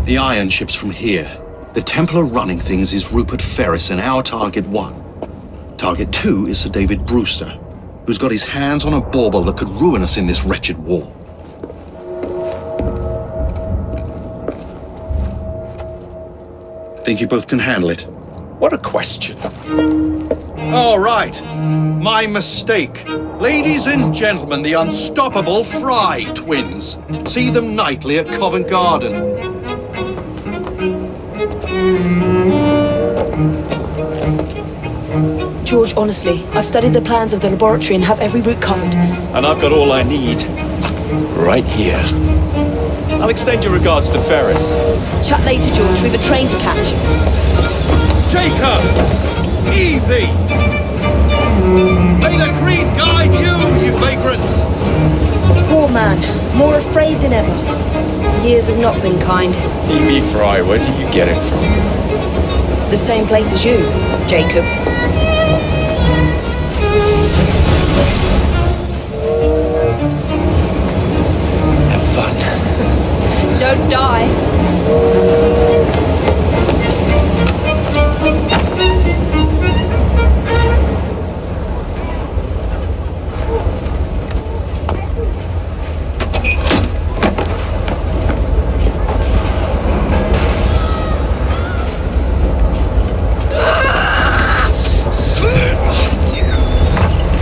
The iron ship's from here. The Templar running things is Rupert Ferris and our Target 1. Target 2 is Sir David Brewster, who's got his hands on a bauble that could ruin us in this wretched war. Think you both can handle it? What a question. All right. My mistake. Ladies and gentlemen, the unstoppable Fry twins. See them nightly at Covent Garden. George, honestly, I've studied the plans of the laboratory and have every route covered. And I've got all I need. Right here. I'll extend your regards to Ferris. Chat later, George. We've a train to catch. Jacob! Evie! May the creed guide you, you vagrants! Poor man. More afraid than ever. Years have not been kind. Evie Fry, where do you get it from? The same place as you, Jacob. Have fun. Don't die.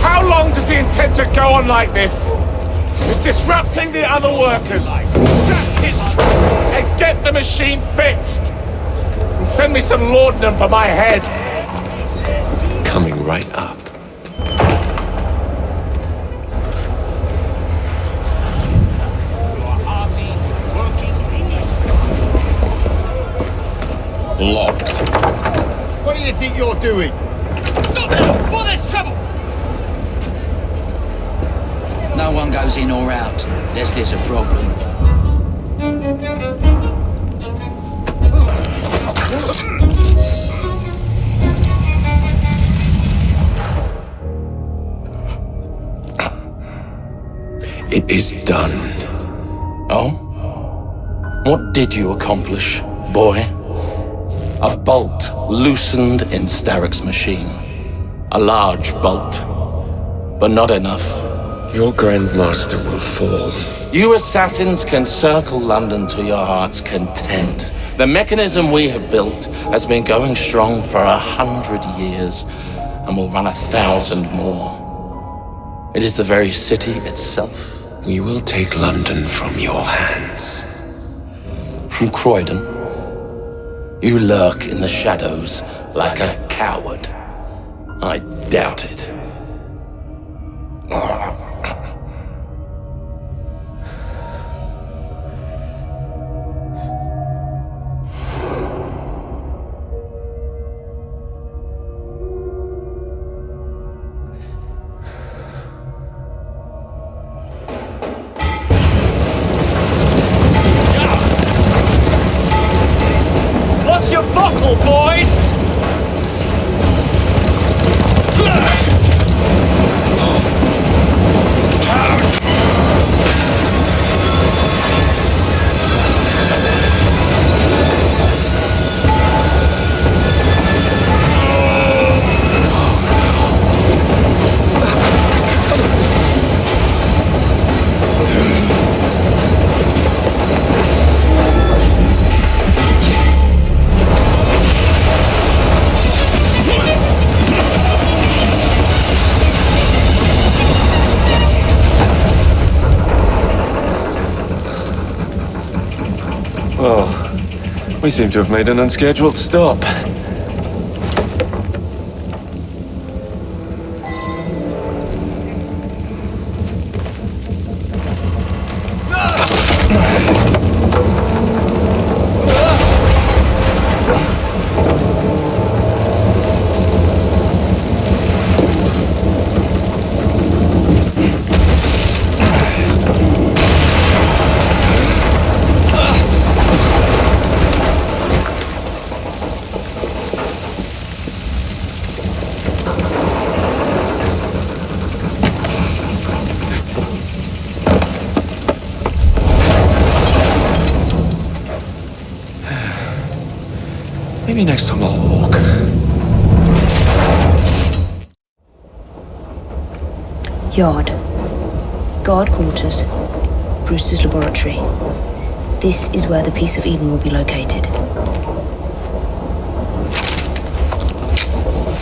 How long does he intend to go on like this? He's disrupting the other workers. Shut his trap and get the machine fixed. And send me some laudanum for my head. Coming right up. Locked. What do you think you're doing? Stop now, before there's trouble! No one goes in or out, unless there's a problem. It is done. Oh? What did you accomplish, boy? A bolt loosened in Starrick's machine. A large bolt, but not enough. Your Grandmaster will fall. You assassins can circle London to your heart's content. The mechanism we have built has been going strong for 100 years and will run 1,000 more. It is the very city itself. We will take London from your hands. From Croydon, you lurk in the shadows like a coward. I doubt it. What's your buckle, boys? Oh, we seem to have made an unscheduled stop. Maybe next time I'll walk. Yard. Guard quarters. Brewster's laboratory. This is where the piece of Eden will be located.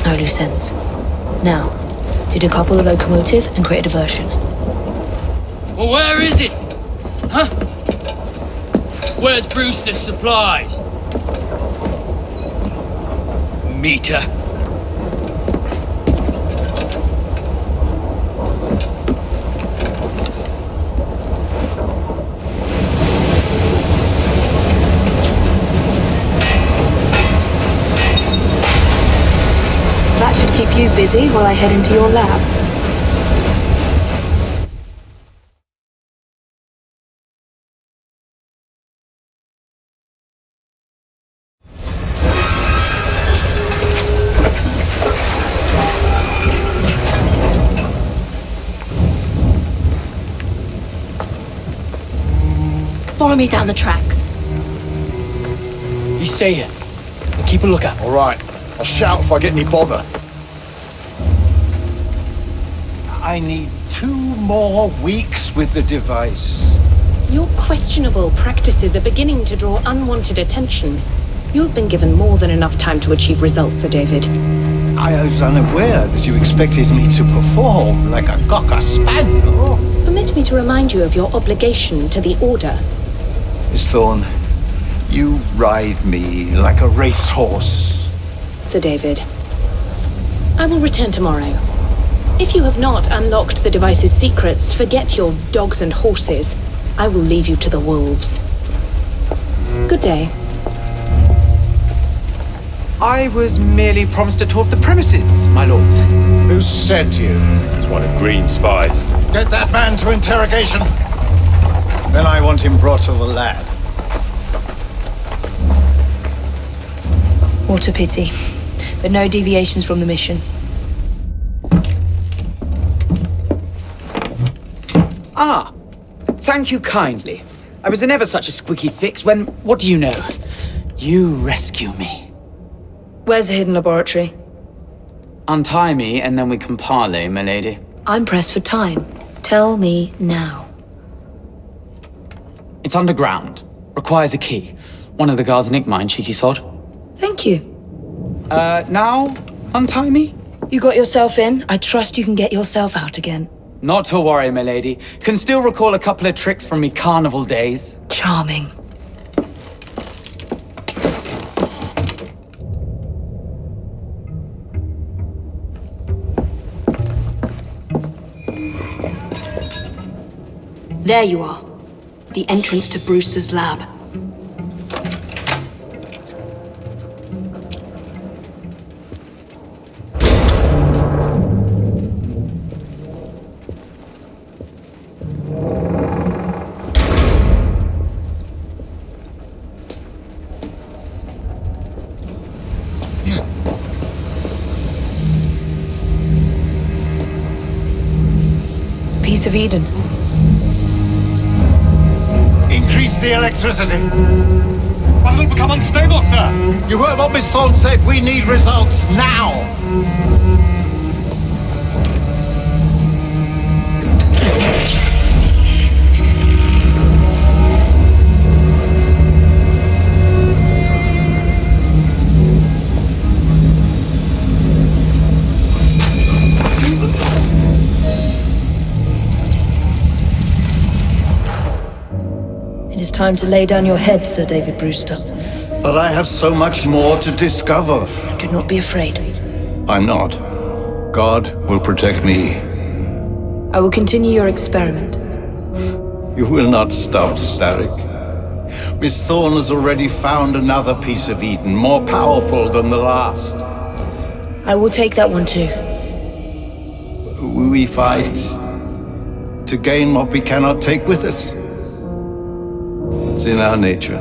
No loose ends. Now, to decouple the locomotive and create a diversion. Well, where is it? Huh? Where's Brewster's supplies? Meter. That should keep you busy while I head into your lab. Follow me down the tracks. You stay here. And keep a lookout. All right. I'll shout if I get any bother. I need 2 more weeks with the device. Your questionable practices are beginning to draw unwanted attention. You have been given more than enough time to achieve results, Sir David. I was unaware that you expected me to perform like a cocker spaniel. Permit me to remind you of your obligation to the Order. Miss Thorne, you ride me like a racehorse. Sir David. I will return tomorrow. If you have not unlocked the device's secrets, forget your dogs and horses. I will leave you to the wolves. Good day. I was merely promised a tour of the premises, my lords. Who sent you? It's one of Green's spies. Get that man to interrogation. Then I want him brought to the lab. What a pity. But no deviations from the mission. Ah, thank you kindly. I was in ever such a squeaky fix when, what do you know? You rescue me. Where's the hidden laboratory? Untie me and then we can parley, my lady. I'm pressed for time. Tell me now. It's underground. Requires a key. One of the guards nicked mine, cheeky sod. Thank you. Now, untie me? You got yourself in. I trust you can get yourself out again. Not to worry, my lady. Can still recall a couple of tricks from me carnival days. Charming. There you are. The entrance to Brewster's lab. Piece of Eden. Increase the electricity. But it'll become unstable, sir. You heard what Miss Thorne said. We need results now. It is time to lay down your head, Sir David Brewster. But I have so much more to discover. Do not be afraid. I'm not. God will protect me. I will continue your experiment. You will not stop, Starrick. Miss Thorne has already found another piece of Eden, more powerful than the last. I will take that one too. We fight to gain what we cannot take with us. It's in our nature.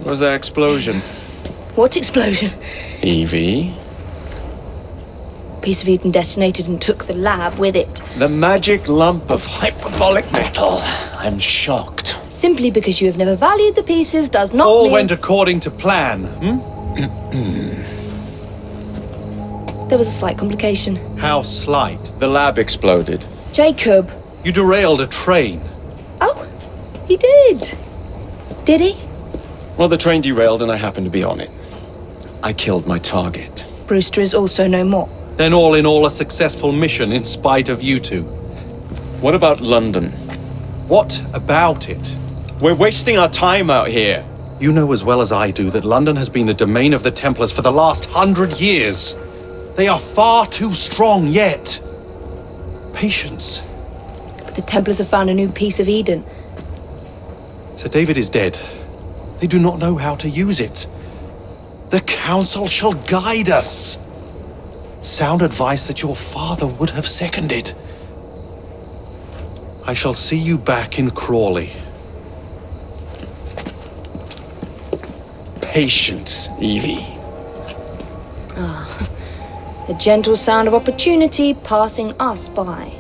Was that explosion? What explosion? Evie? Piece of Eden detonated and took the lab with it. The magic lump of hyperbolic metal. I'm shocked. Simply because you have never valued the pieces does not All mean... went according to plan, There was a slight complication. How slight. The lab exploded. Jacob. You derailed a train. Oh, he did. Did he? Well, the train derailed and I happened to be on it. I killed my target. Brewster is also no more. Then all in all a successful mission in spite of you two. What about London? What about it? We're wasting our time out here. You know as well as I do that London has been the domain of the Templars for the last 100 years. They are far too strong yet. Patience. But the Templars have found a new piece of Eden. Sir David is dead. They do not know how to use it. The Council shall guide us. Sound advice that your father would have seconded. I shall see you back in Crawley. Patience, Evie. The gentle sound of opportunity passing us by.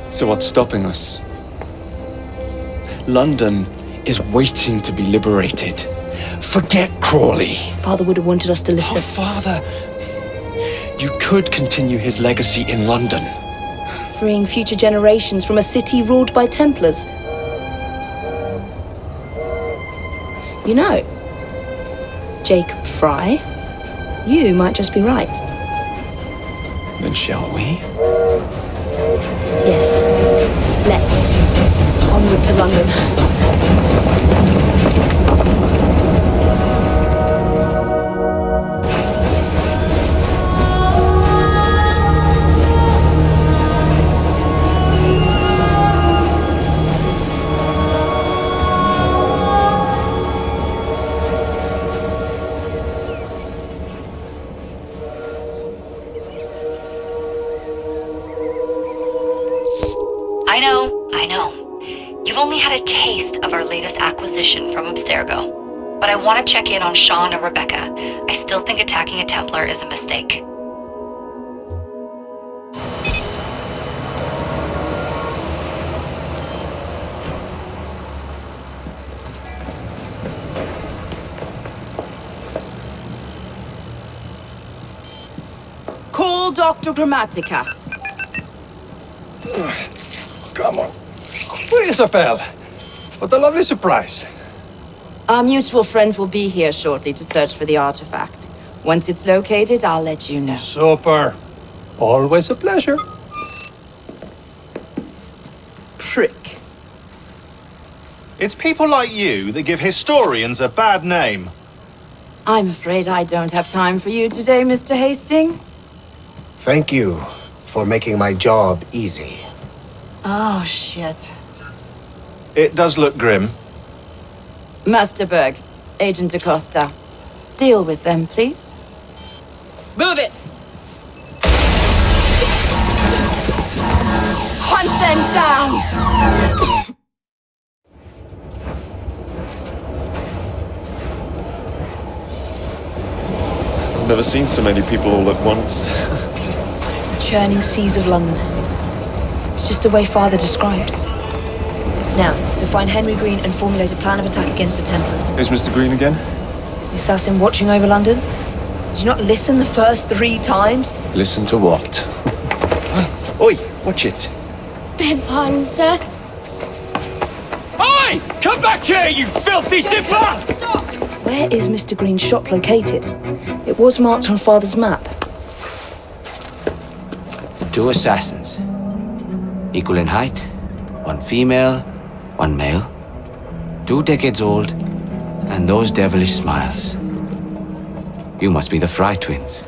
So what's stopping us? London is waiting to be liberated. Forget Crawley. Father would have wanted us to listen. Oh, Father. You could continue his legacy in London. Freeing future generations from a city ruled by Templars. You know, Jacob Fry, you might just be right. Then shall we? Yes. Let's. Onward to London. I know. You've only had a taste of our latest acquisition from Abstergo. But I want to check in on Sean and Rebecca. I still think attacking a Templar is a mistake. Call Dr. Grammatica. Come on. Where is Isabel? What a lovely surprise. Our mutual friends will be here shortly to search for the artifact. Once it's located, I'll let you know. Super. Always a pleasure. Prick. It's people like you that give historians a bad name. I'm afraid I don't have time for you today, Mr. Hastings. Thank you for making my job easy. Oh, shit. It does look grim. Masterberg, Agent Acosta. Deal with them, please. Move it! Hunt them down! I've never seen so many people all at once. Churning seas of London. It's just the way Father described. Now, to find Henry Green and formulate a plan of attack against the Templars. Is Mr. Green again? The assassin watching over London? Did you not listen the first 3 times? Listen to what? Oi, watch it. Beg pardon, sir. Oi! Come back here, you filthy dipper! Stop! Where is Mr. Green's shop located? It was marked on Father's map. 2 assassins. Equal in height, 1 female, 1 male. 2 decades old, and those devilish smiles. You must be the Fry twins.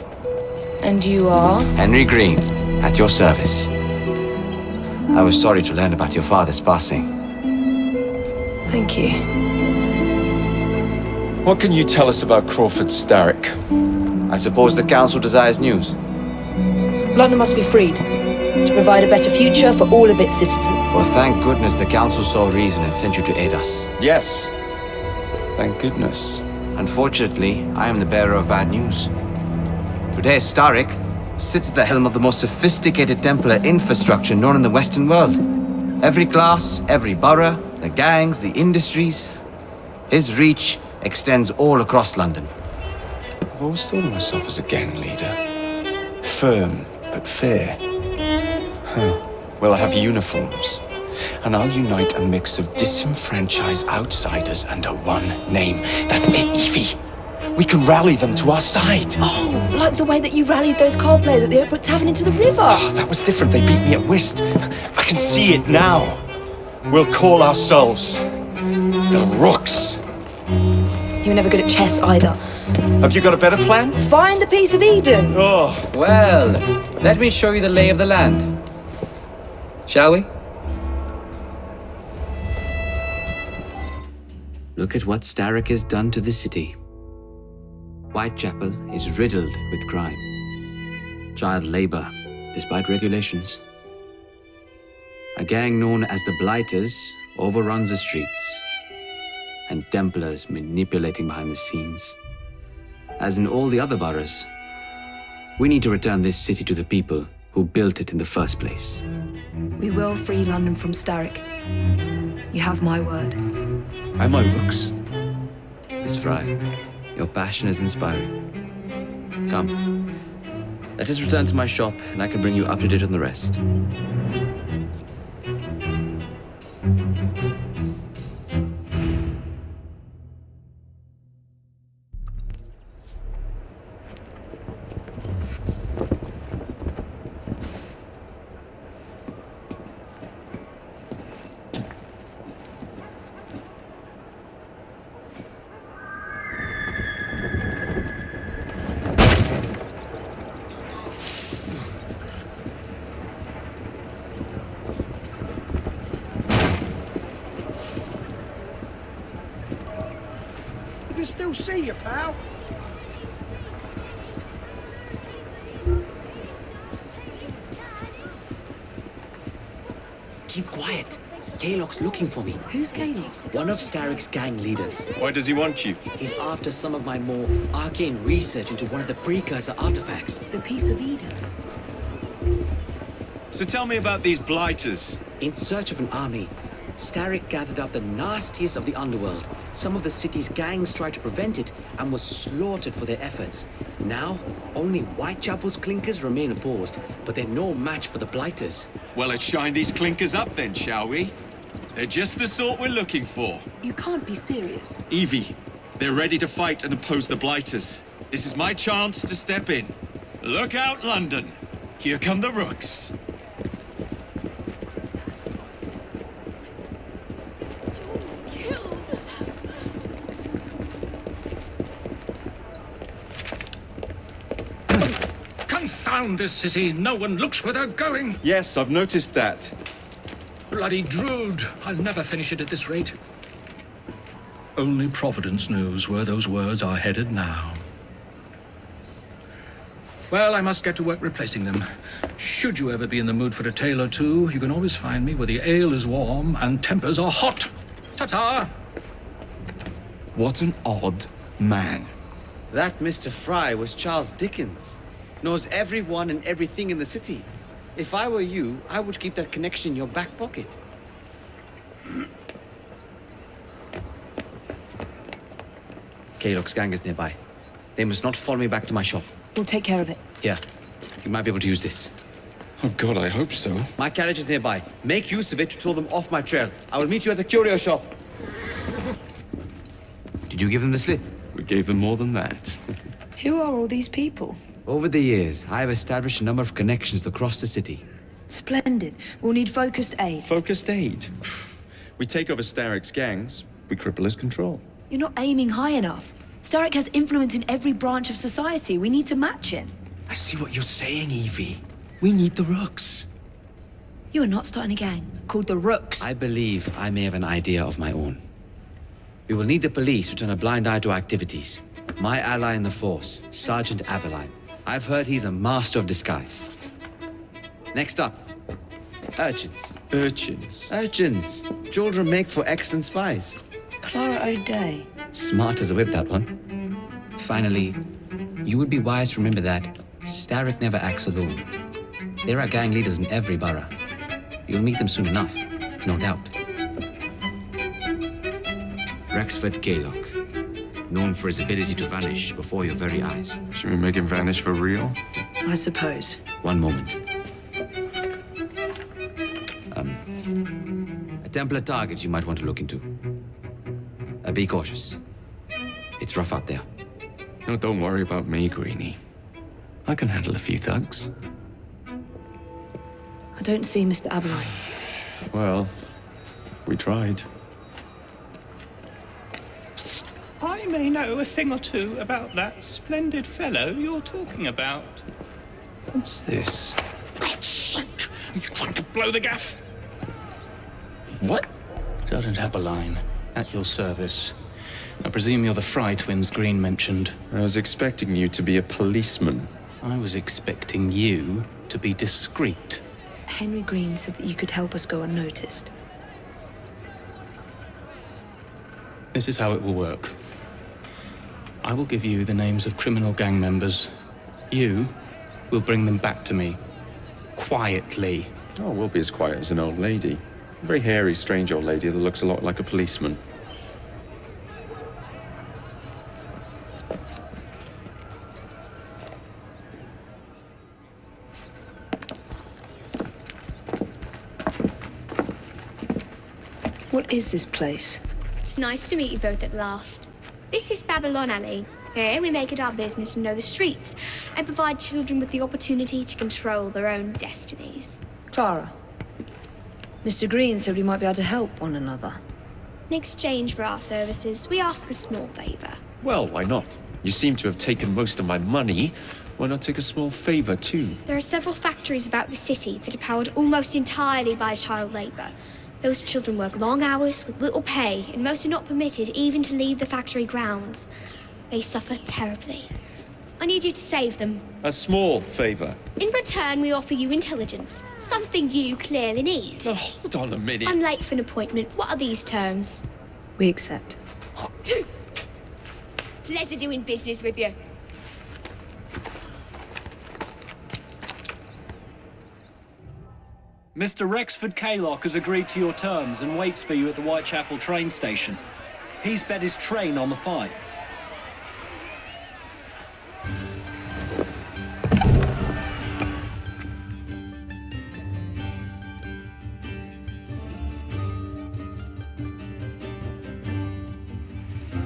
And you are? Henry Green, at your service. I was sorry to learn about your father's passing. Thank you. What can you tell us about Crawford Starrick? I suppose the Council desires news. London must be freed, to provide a better future for all of its citizens. Well, thank goodness the Council saw reason and sent you to aid us. Yes. Thank goodness. Unfortunately, I am the bearer of bad news. Today, Starrick sits at the helm of the most sophisticated Templar infrastructure known in the Western world. Every class, every borough, the gangs, the industries. His reach extends all across London. I've always thought of myself as a gang leader. Firm, but fair. Well, I have uniforms. And I'll unite a mix of disenfranchised outsiders under one name. That's it, Evie. We can rally them to our side. Oh, like the way that you rallied those card players at the Oakbrook Tavern into the river. Oh, that was different. They beat me at whist. I can see it now. We'll call ourselves the Rooks. You were never good at chess either. Have you got a better plan? Find the piece of Eden. Oh. Well, let me show you the lay of the land. Shall we? Look at what Starrick has done to the city. Whitechapel is riddled with crime. Child labor, despite regulations. A gang known as the Blighters overruns the streets, and Templars manipulating behind the scenes. As in all the other boroughs, we need to return this city to the people who built it in the first place. We will free London from Starrick. You have my word. And my Rooks. Miss Fry, your passion is inspiring. Come, let us return to my shop, and I can bring you up to date on the rest. I can still see you, pal. Keep quiet. Kaylock's looking for me. Who's Kaylock? One of Starrick's gang leaders. Why does he want you? He's after some of my more arcane research into one of the precursor artifacts. The piece of Eden. So tell me about these Blighters. In search of an army, Starrick gathered up the nastiest of the underworld. Some of the city's gangs tried to prevent it and were slaughtered for their efforts. Now, only Whitechapel's clinkers remain opposed, but they're no match for the Blighters. Well, let's shine these clinkers up then, shall we? They're just the sort we're looking for. You can't be serious. Evie, they're ready to fight and oppose the Blighters. This is my chance to step in. Look out, London. Here come the Rooks. Confound this city. No one looks where they're going. Yes, I've noticed that. Bloody Drood. I'll never finish it at this rate. Only Providence knows where those words are headed now. Well, I must get to work replacing them. Should you ever be in the mood for a tale or two, you can always find me where the ale is warm and tempers are hot. Ta-ta! What an odd man. That Mr. Fry was Charles Dickens. Knows everyone and everything in the city. If I were you, I would keep that connection in your back pocket. Kaylock's gang is nearby. They must not follow me back to my shop. We'll take care of it. Here, you might be able to use this. Oh God, I hope so. My carriage is nearby. Make use of it to throw them off my trail. I will meet you at the curio shop. Did you give them the slip? We gave them more than that. Who are all these people? Over the years, I have established a number of connections across the city. Splendid. We'll need focused aid. Focused aid? We take over Starrick's gangs, we cripple his control. You're not aiming high enough. Starrick has influence in every branch of society. We need to match him. I see what you're saying, Evie. We need the Rooks. You are not starting a gang called the Rooks. I believe I may have an idea of my own. We will need the police to turn a blind eye to our activities. My ally in the force, Sergeant Aberline. I've heard he's a master of disguise. Next up, urchins. Urchins? Urchins. Children make for excellent spies. Clara O'Day. Smart as a whip, that one. Finally, you would be wise to remember that Starrick never acts alone. There are gang leaders in every borough. You'll meet them soon enough, no doubt. Rexford Kaylock, known for his ability to vanish before your very eyes. Should we make him vanish for real? I suppose. One moment. A Templar target you might want to look into. Be cautious. It's rough out there. No, don't worry about me, Greenie. I can handle a few thugs. I don't see Mr. Aberline. Well, we tried. I may know a thing or two about that splendid fellow you're talking about. What's this? God's sake! Are you trying to blow the gaff? What? Sergeant Aberline, at your service. I presume you're the Fry twins Green mentioned. I was expecting you to be a policeman. I was expecting you to be discreet. Henry Green said that you could help us go unnoticed. This is how it will work. I will give you the names of criminal gang members. You will bring them back to me. Quietly. Oh, we'll be as quiet as an old lady. A very hairy, strange old lady that looks a lot like a policeman. What is this place? It's nice to meet you both at last. This is Babylon Alley. Here we make it our business to know the streets and provide children with the opportunity to control their own destinies. Clara. Mr. Green said we might be able to help one another. In exchange for our services, we ask a small favor. Well, why not? You seem to have taken most of my money. Why not take a small favor, too? There are several factories about the city that are powered almost entirely by child labor. Those children work long hours with little pay, and most are not permitted even to leave the factory grounds. They suffer terribly. I need you to save them. A small favor. In return, we offer you intelligence, something you clearly need. Now, hold on a minute. I'm late for an appointment. What are these terms? We accept. Pleasure doing business with you. Mr. Rexford Kaylock has agreed to your terms and waits for you at the Whitechapel train station. He's bet his train on the fight.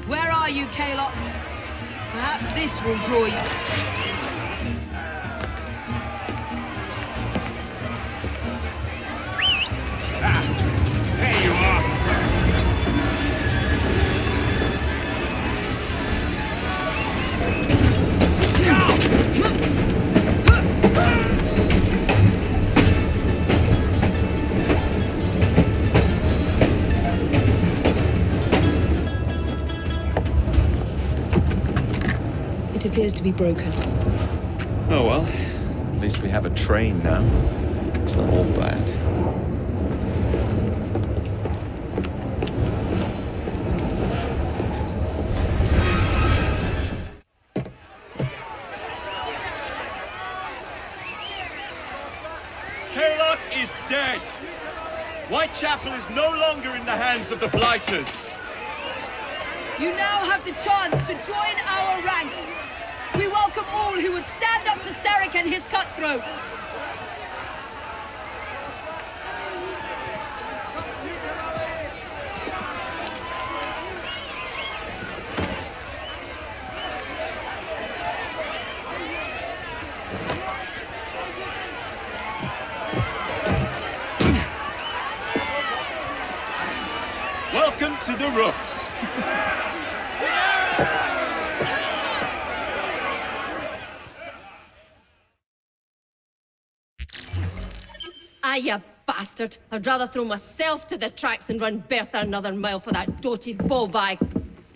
Where are you, Kaylock? Perhaps this will draw you. There you are! It appears to be broken. Oh well, at least we have a train now. It's not all bad. Kaylock is dead. Whitechapel is no longer in the hands of the Blighters. You now have the chance to join our ranks. We welcome all who would stand up to Starrick and his cutthroats. Welcome to the Rooks. Ah, you bastard. I'd rather throw myself to the tracks than run Bertha another mile for that doty ball-bag.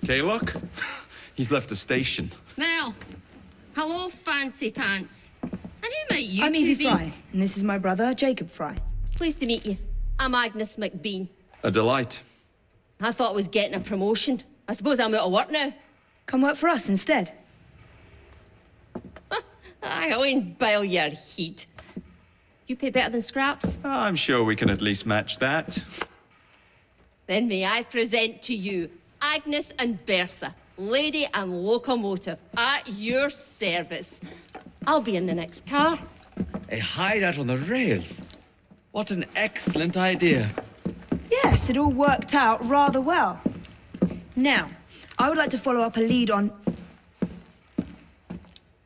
Kaylock? He's left the station. Mel. Hello, fancy pants. And who might you I'm two Evie be? Fry, and this is my brother, Jacob Fry. Pleased to meet you. I'm Agnes McBean. A delight. I thought I was getting a promotion. I suppose I'm out of work now. Come work for us instead. I won't bile your heat. You pay better than scraps? I'm sure we can at least match that. Then may I present to you Agnes and Bertha, lady and locomotive, at your service. I'll be in the next car. A hideout on the rails. What an excellent idea. Yes, it all worked out rather well. Now, I would like to follow up a lead on...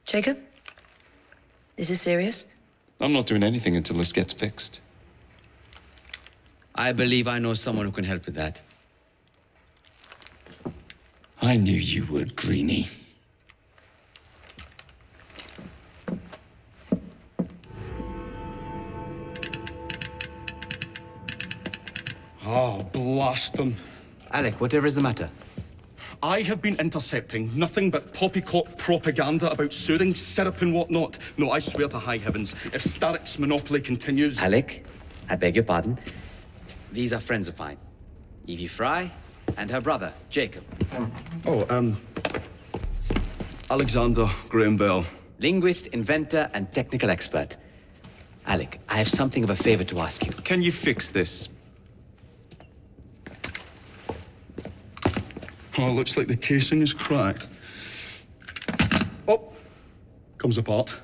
Jacob? This is serious? I'm not doing anything until this gets fixed. I believe I know someone who can help with that. I knew you would, Greenie. Oh, blast them. Alec, whatever is the matter? I have been intercepting nothing but poppycock propaganda about soothing syrup and whatnot. No, I swear to high heavens, if Starrick's monopoly continues... Alec, I beg your pardon. These are friends of mine. Evie Fry and her brother, Jacob. Oh, Alexander Graham Bell. Linguist, inventor, and technical expert. Alec, I have something of a favor to ask you. Can you fix this? Oh, it looks like the casing is cracked. Oh, comes apart.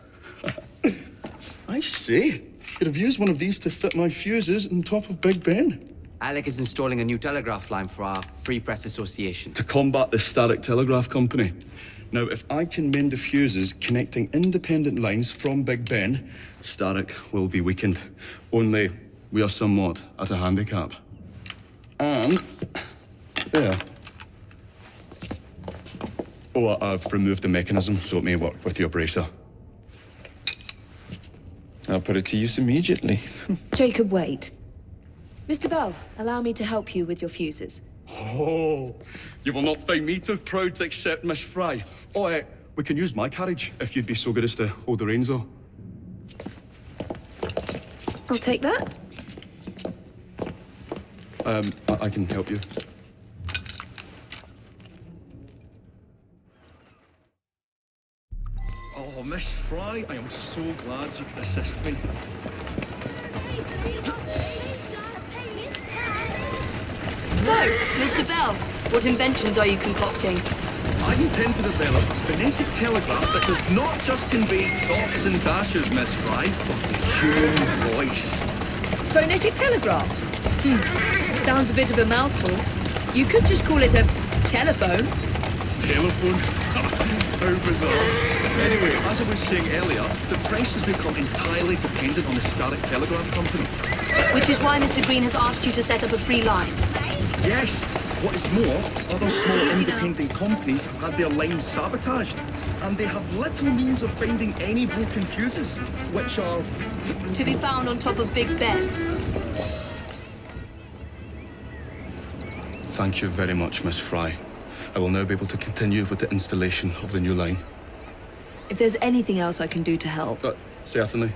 I see. Could have used one of these to fit my fuses on top of Big Ben. Alec is installing a new telegraph line for our Free Press Association. To combat the Starrick Telegraph Company. Now, if I can mend the fuses connecting independent lines from Big Ben, Starrick will be weakened. Only we are somewhat at a handicap. And there. Oh, I've removed the mechanism so it may work with your bracer. I'll put it to use immediately. Jacob, wait. Mr. Bell, allow me to help you with your fuses. Oh, you will not find me too proud to accept Miss Fry. Oh, we can use my carriage if you'd be so good as to hold the reins, though. I'll take that. I can help you. Oh, Miss Fry, I am so glad you could assist me. So, Mr. Bell, what inventions are you concocting? I intend to develop a phonetic telegraph that does not just convey dots and dashes, Miss Fry, but the human voice. Phonetic telegraph? Sounds a bit of a mouthful. You could just call it a telephone. Telephone? How bizarre. Anyway, as I was saying earlier, the price has become entirely dependent on the Starrick Telegraph Company. Which is why Mr. Green has asked you to set up a free line. Yes. What is more, other small independent companies have had their lines sabotaged, and they have little means of finding any broken fuses, which are... To be found on top of Big Ben. Thank you very much, Miss Fry. I will now be able to continue with the installation of the new line. If there's anything else I can do to help... Certainly.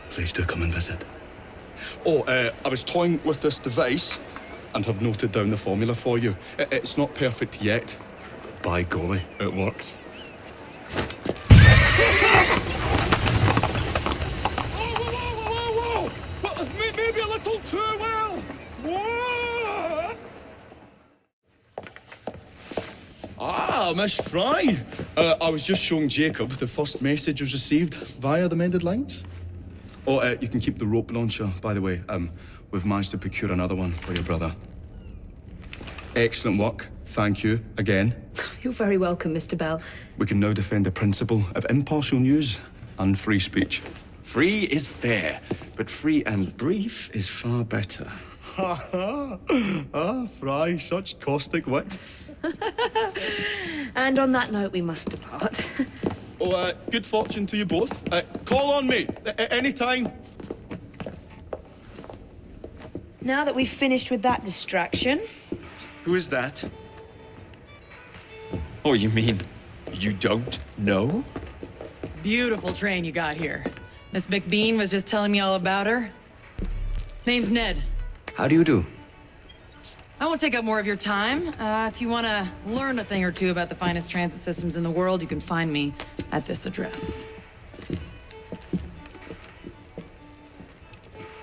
Please do come and visit. Oh, I was toying with this device and have noted down the formula for you. It's not perfect yet, but by golly, it works. Whoa! Maybe a little too well! Whoa! Ah, Miss Fry! I was just showing Jacob the first message was received via the mended lines. Oh, you can keep the rope launcher, by the way. We've managed to procure another one for your brother. Excellent work. Thank you again. You're very welcome, Mr. Bell. We can now defend the principle of impartial news and free speech. Free is fair, but free and brief is far better. Ha ha! Ah, Fry, such caustic wit. And on that note, we must depart. Oh, good fortune to you both. Call on me anytime. Now that we've finished with that distraction... Who is that? Oh, you mean you don't know? Beautiful train you got here. Miss McBean was just telling me all about her. Name's Ned. How do you do? I won't take up more of your time. If you want to learn a thing or two about the finest transit systems in the world, you can find me at this address.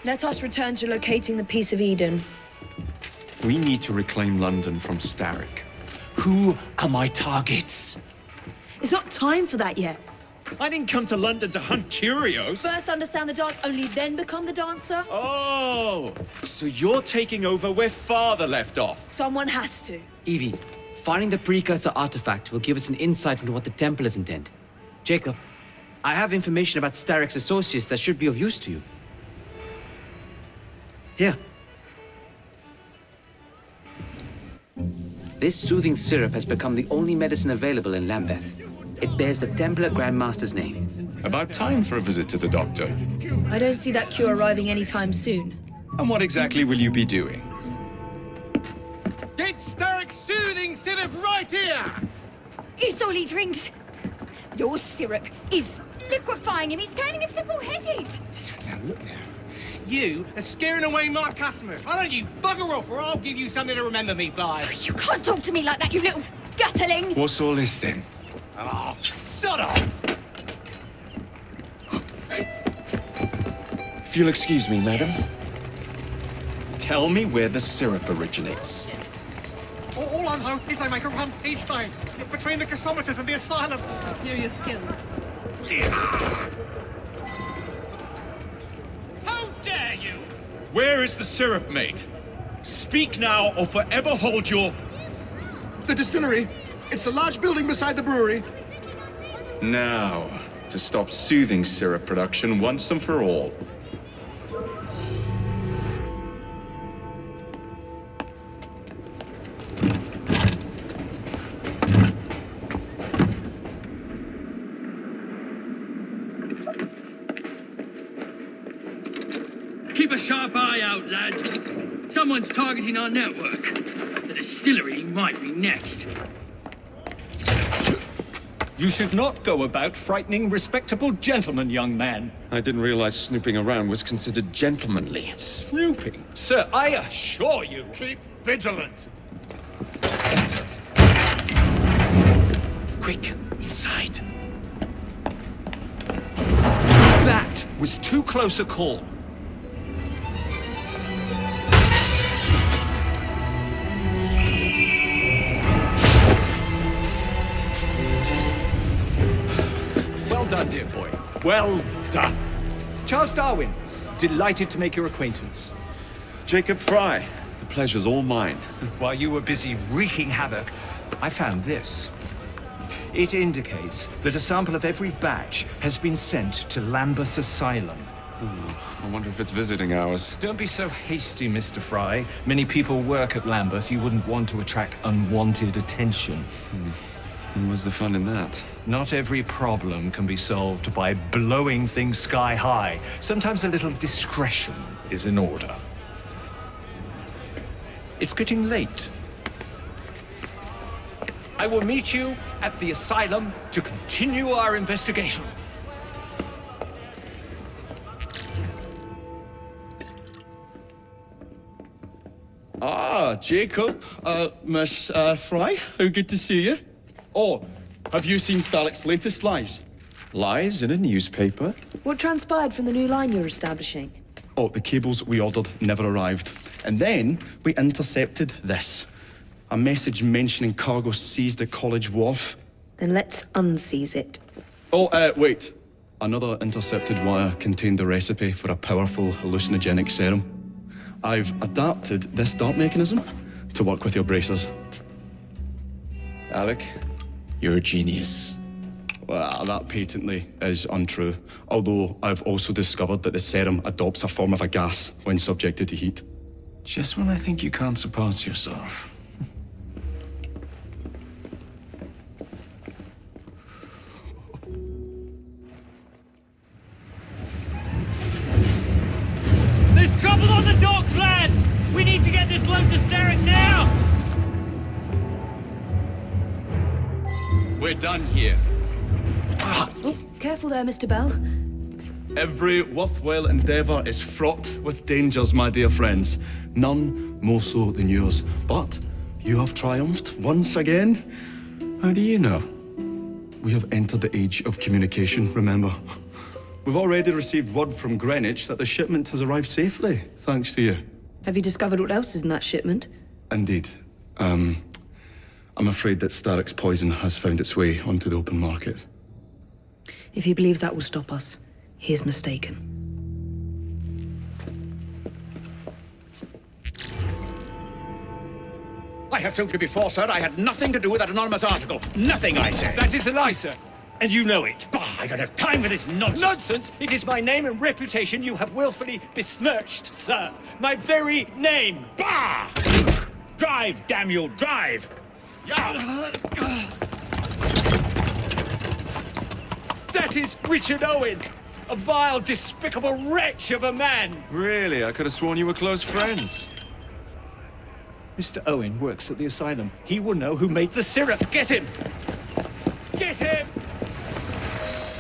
Let us return to locating the Piece of Eden. We need to reclaim London from Starrick. Who are my targets? It's not time for that yet. I didn't come to London to hunt curios. First understand the dance, only then become the dancer. Oh, so you're taking over where Father left off. Someone has to. Evie, finding the precursor artifact will give us an insight into what the Templars intend. Jacob, I have information about Starrick's associates that should be of use to you. Here. This soothing syrup has become the only medicine available in Lambeth. It bears the Templar Grandmaster's name. About time for a visit to the doctor. I don't see that cure arriving anytime soon. And what exactly will you be doing? Get Starrick's soothing syrup right here! It's all he drinks. Your syrup is liquefying him. It's turning him simple-headed. Now, look now. You are scaring away my customers. Why don't you bugger off, or I'll give you something to remember me by. You can't talk to me like that, you little gutterling. What's all this then? Oh, sod off! If you'll excuse me, madam. Tell me where the syrup originates. All I know is they make a run each day between the gasometers and the asylum. Hear your skill. How dare you? Where is the syrup made? Speak now or forever hold your... The distillery. It's a large building beside the brewery. Now, to stop soothing syrup production once and for all. Keep a sharp eye out, lads. Someone's targeting our network. The distillery might be next. You should not go about frightening respectable gentlemen, young man. I didn't realize snooping around was considered gentlemanly. Snooping? Sir, I assure you. Keep vigilant. Quick, inside. That was too close a call. Well done, dear boy. Well done. Charles Darwin, delighted to make your acquaintance. Jacob Fry, the pleasure's all mine. While you were busy wreaking havoc, I found this. It indicates that a sample of every batch has been sent to Lambeth Asylum. I wonder if it's visiting hours. Don't be so hasty, Mr. Fry. Many people work at Lambeth. You wouldn't want to attract unwanted attention. And what's the fun in that? Not every problem can be solved by blowing things sky high. Sometimes a little discretion is in order. It's getting late. I will meet you at the asylum to continue our investigation. Ah, Jacob, Miss Fry, how good to see you. Oh, have you seen Starrick's latest lies? Lies in a newspaper? What transpired from the new line you're establishing? Oh, the cables we ordered never arrived. And then we intercepted this. A message mentioning cargo seized at College Wharf. Then let's unseize it. Oh, wait. Another intercepted wire contained the recipe for a powerful hallucinogenic serum. I've adapted this dart mechanism to work with your bracers. Alec, you're a genius. Well, that patently is untrue. Although I've also discovered that the serum adopts a form of a gas when subjected to heat. Just when I think you can't surpass yourself. There's trouble on the docks, lads! We need to get this load to Starrick now! We're done here. Oh, careful there, Mr. Bell. Every worthwhile endeavour is fraught with dangers, my dear friends. None more so than yours. But you have triumphed once again. How do you know? We have entered the age of communication, remember? We've already received word from Greenwich that the shipment has arrived safely, thanks to you. Have you discovered what else is in that shipment? Indeed. I'm afraid that Starrick's poison has found its way onto the open market. If he believes that will stop us, he is mistaken. I have told you before, sir, I had nothing to do with that anonymous article. Nothing, I say. That is a lie, sir. And you know it. Bah, I don't have time for this nonsense. Nonsense? It is my name and reputation you have willfully besmirched, sir. My very name. Bah! Drive, damn you, drive! That is Richard Owen, a vile, despicable wretch of a man. Really? I could have sworn you were close friends. Mr. Owen works at the asylum. He will know who made the syrup. Get him! Get him!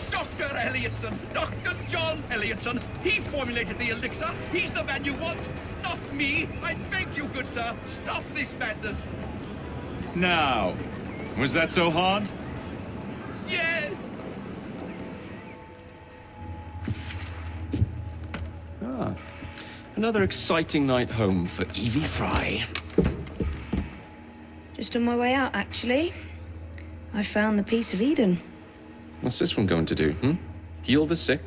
Dr. Elliotson! Dr. John Elliotson! He formulated the elixir! He's the man you want! Not me! I beg you, good sir! Stop this madness! Now, was that so hard? Yes! Ah, another exciting night home for Evie Fry. Just on my way out, actually. I found the piece of Eden. What's this one going to do, Heal the sick,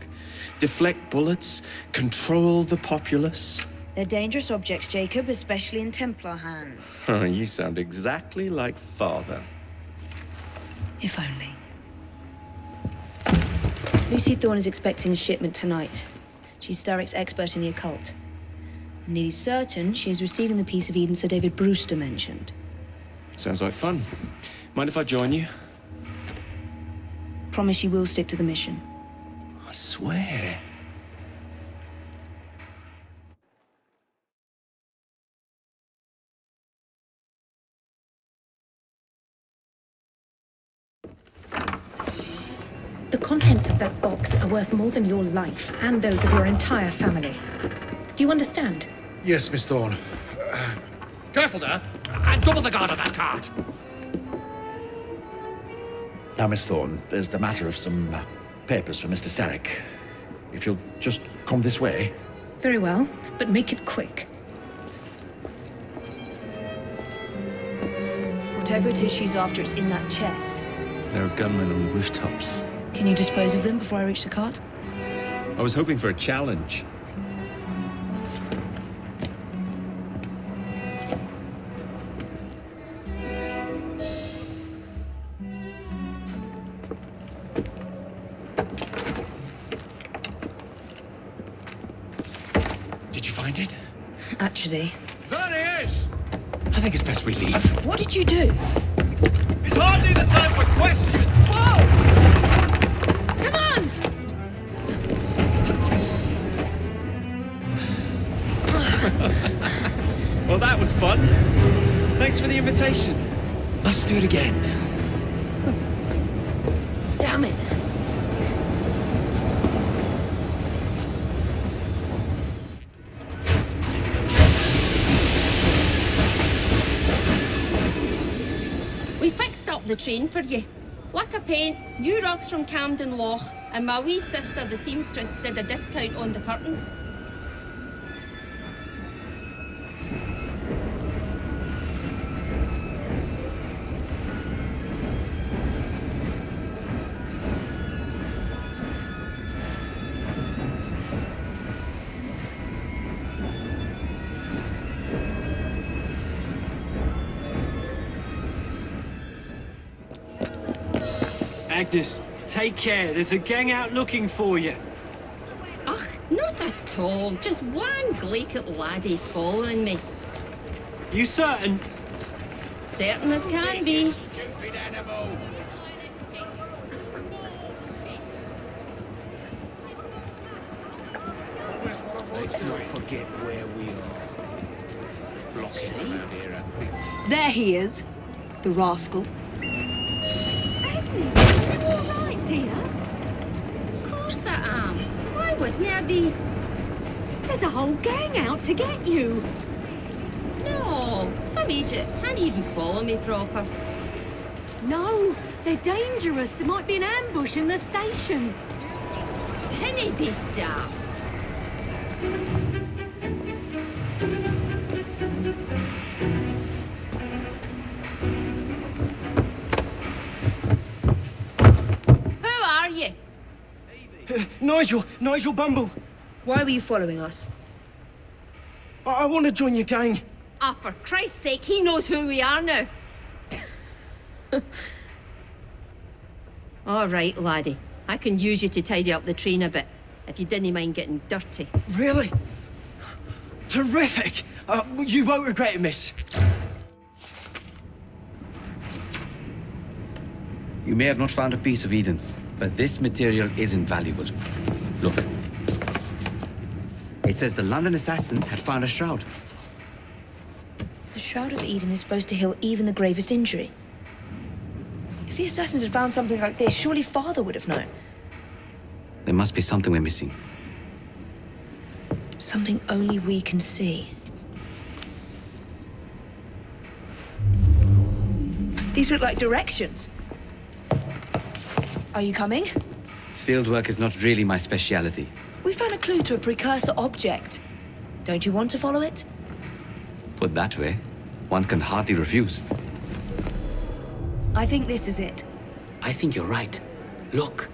deflect bullets, control the populace? They're dangerous objects, Jacob, especially in Templar hands. Oh, you sound exactly like Father. If only. Lucy Thorne is expecting a shipment tonight. She's Starrick's expert in the occult. I'm nearly certain she is receiving the piece of Eden Sir David Brewster mentioned. Sounds like fun. Mind if I join you? Promise you will stick to the mission. I swear. The contents of that box are worth more than your life and those of your entire family. Do you understand? Yes, Miss Thorne. Careful there! And double the guard on that cart! Now, Miss Thorne, there's the matter of some papers for Mr. Starrick. If you'll just come this way. Very well, but make it quick. Whatever it is she's after, it's in that chest. There are gunmen on the rooftops. Can you dispose of them before I reach the cart? I was hoping for a challenge. Did you find it? Actually. There he is! I think it's best we leave. What did you do? It's hardly the time for questions! Whoa! Come on! Well, that was fun. Thanks for the invitation. Let's do it again. Damn it. We fixed up the train for you. Lack of paint, new rugs from Camden Loch, and my wee sister, the seamstress, did a discount on the curtains. Agnes, take care. There's a gang out looking for you. Ugh, not at all. Just one glaikit laddie following me. You certain? Certain as can be. Stupid animal! Let's not forget where we are. Blockheads around here are big. There he is, the rascal. Agnes, are you all right, dear? Of course I am. Why Why wouldn't there be? There's a whole gang out to get you. No, some idiot can't even follow me proper. No, they're dangerous. There might be an ambush in the station. Tinny be daft. Who are you? Nigel Bumble. Why were you following us? I want to join your gang. Ah, for Christ's sake, he knows who we are now. All right, laddie. I can use you to tidy up the train a bit, if you didn't mind getting dirty. Really? Terrific. You won't regret it, miss. You may have not found a piece of Eden, but this material is invaluable. Look. It says the London assassins had found a shroud. The Shroud of Eden is supposed to heal even the gravest injury. If the assassins had found something like this, surely Father would have known. There must be something we're missing. Something only we can see. These look like directions. Are you coming? Fieldwork is not really my speciality. We found a clue to a precursor object. Don't you want to follow it? Put that way, one can hardly refuse. I think this is it. I think you're right. Look.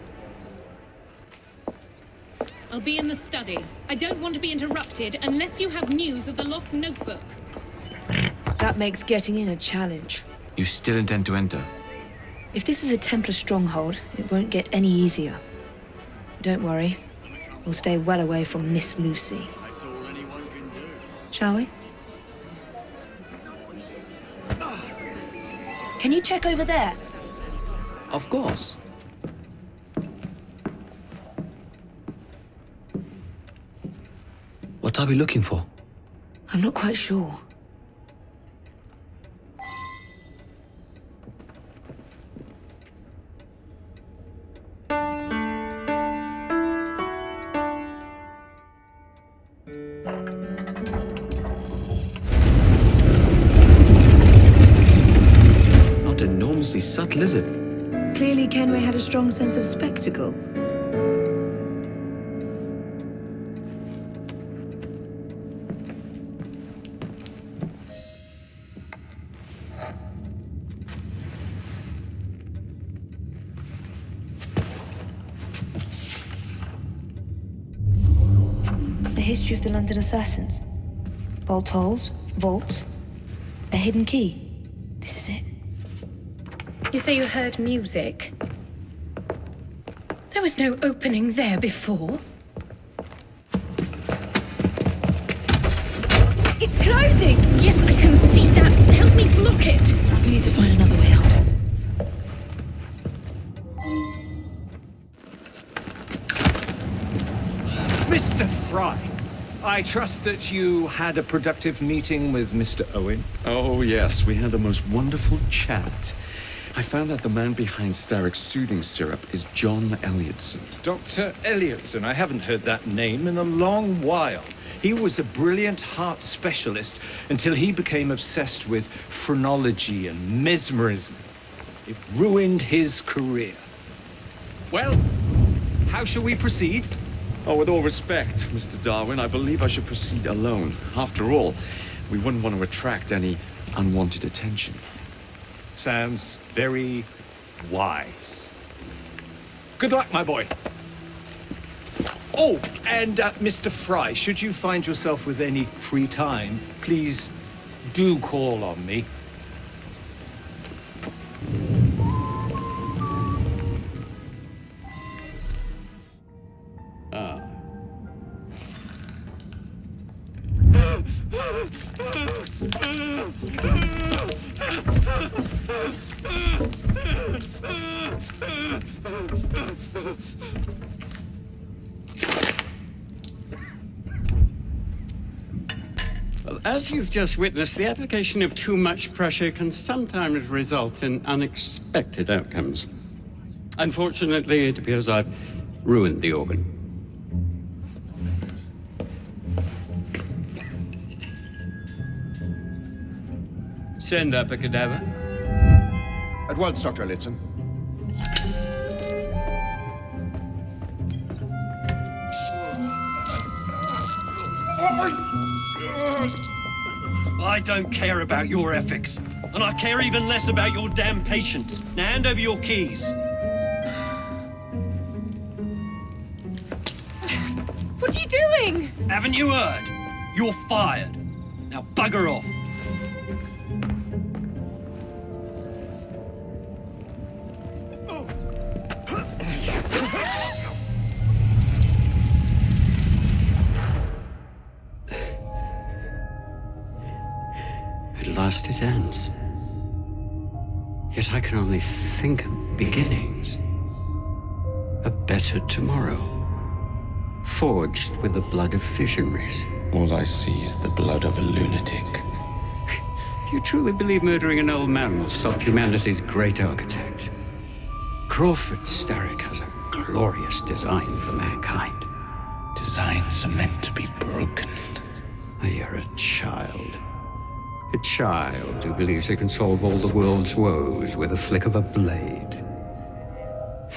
I'll be in the study. I don't want to be interrupted unless you have news of the lost notebook. That makes getting in a challenge. You still intend to enter? If this is a Templar stronghold, it won't get any easier. Don't worry. We'll stay well away from Miss Lucy. Shall we? Can you check over there? Of course. What are we looking for? I'm not quite sure. Not enormously subtle, is it? Clearly, Kenway had a strong sense of spectacle. The history of the London assassins. Bolt holes, vaults, a hidden key. This is it. You say you heard music. There was no opening there before. It's closing! Yes, I can see that. Help me block it. We need to find another way out. Mr. Fry, I trust that you had a productive meeting with Mr. Owen. Oh, yes, we had the most wonderful chat. I found out the man behind Starrick's soothing syrup is John Elliotson. Dr. Elliotson, I haven't heard that name in a long while. He was a brilliant heart specialist until he became obsessed with phrenology and mesmerism. It ruined his career. Well, how shall we proceed? Oh, with all respect, Mr. Darwin, I believe I should proceed alone. After all, we wouldn't want to attract any unwanted attention. Sounds very wise. Good luck, my boy. Oh, and Mr. Fry, should you find yourself with any free time, please do call on me. Well, as you've just witnessed, the application of too much pressure can sometimes result in unexpected outcomes. Unfortunately, it appears I've ruined the organ. Send up a cadaver. At once, Dr. Elliotson. I don't care about your ethics, and I care even less about your damn patience. Now hand over your keys. What are you doing? Haven't you heard? You're fired. Now bugger off. At last it ends. Yet I can only think of beginnings. A better tomorrow. Forged with the blood of visionaries. All I see is the blood of a lunatic. Do you truly believe murdering an old man will stop humanity's great architect? Crawford Starrick has a glorious design for mankind. Designs are meant to be broken. You're a child. A child who believes it can solve all the world's woes with a flick of a blade.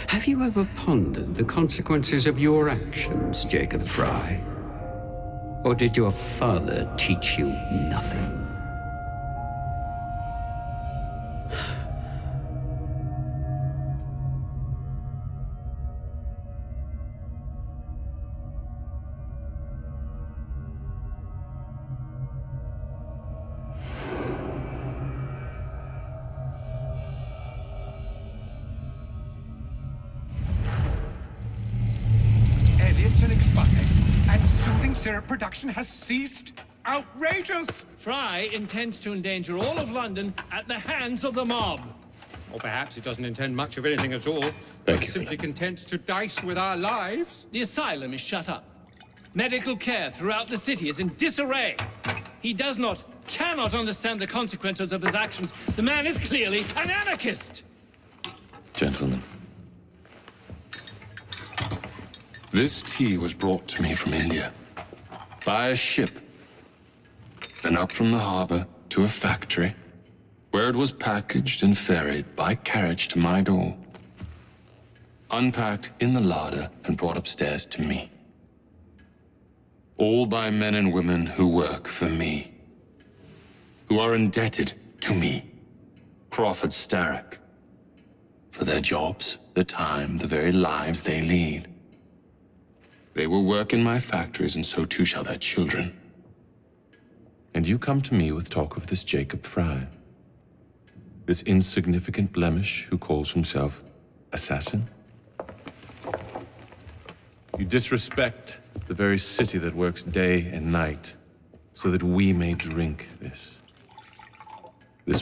Have you ever pondered the consequences of your actions, Jacob Fry? Or did your father teach you nothing? Syrup production has ceased. Outrageous! Fry intends to endanger all of London at the hands of the mob. Or perhaps it doesn't intend much of anything at all. Thank you. Simply content to dice with our lives. The asylum is shut up. Medical care throughout the city is in disarray. He cannot understand the consequences of his actions. The man is clearly an anarchist. Gentlemen, this tea was brought to me from India. By a ship, then up from the harbor to a factory, where it was packaged and ferried by carriage to my door, unpacked in the larder and brought upstairs to me. All by men and women who work for me, who are indebted to me, Crawford Starrick, for their jobs, the time, the very lives they lead. They will work in my factories, and so too shall their children. And you come to me with talk of this Jacob Fry, this insignificant blemish who calls himself assassin? You disrespect the very city that works day and night so that we may drink this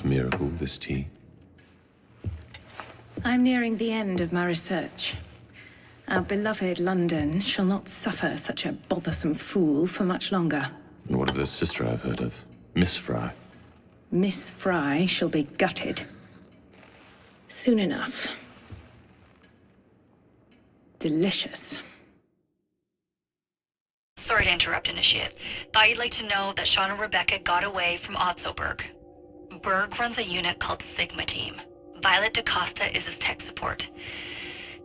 miracle, this tea. I'm nearing the end of my research. Our beloved London shall not suffer such a bothersome fool for much longer. And what of this sister I've heard of, Miss Fry? Miss Fry shall be gutted. Soon enough. Delicious. Sorry to interrupt, Initiate. Thought you'd like to know that Sean and Rebecca got away from Otzoberg. Berg runs a unit called Sigma Team. Violet DaCosta is his tech support.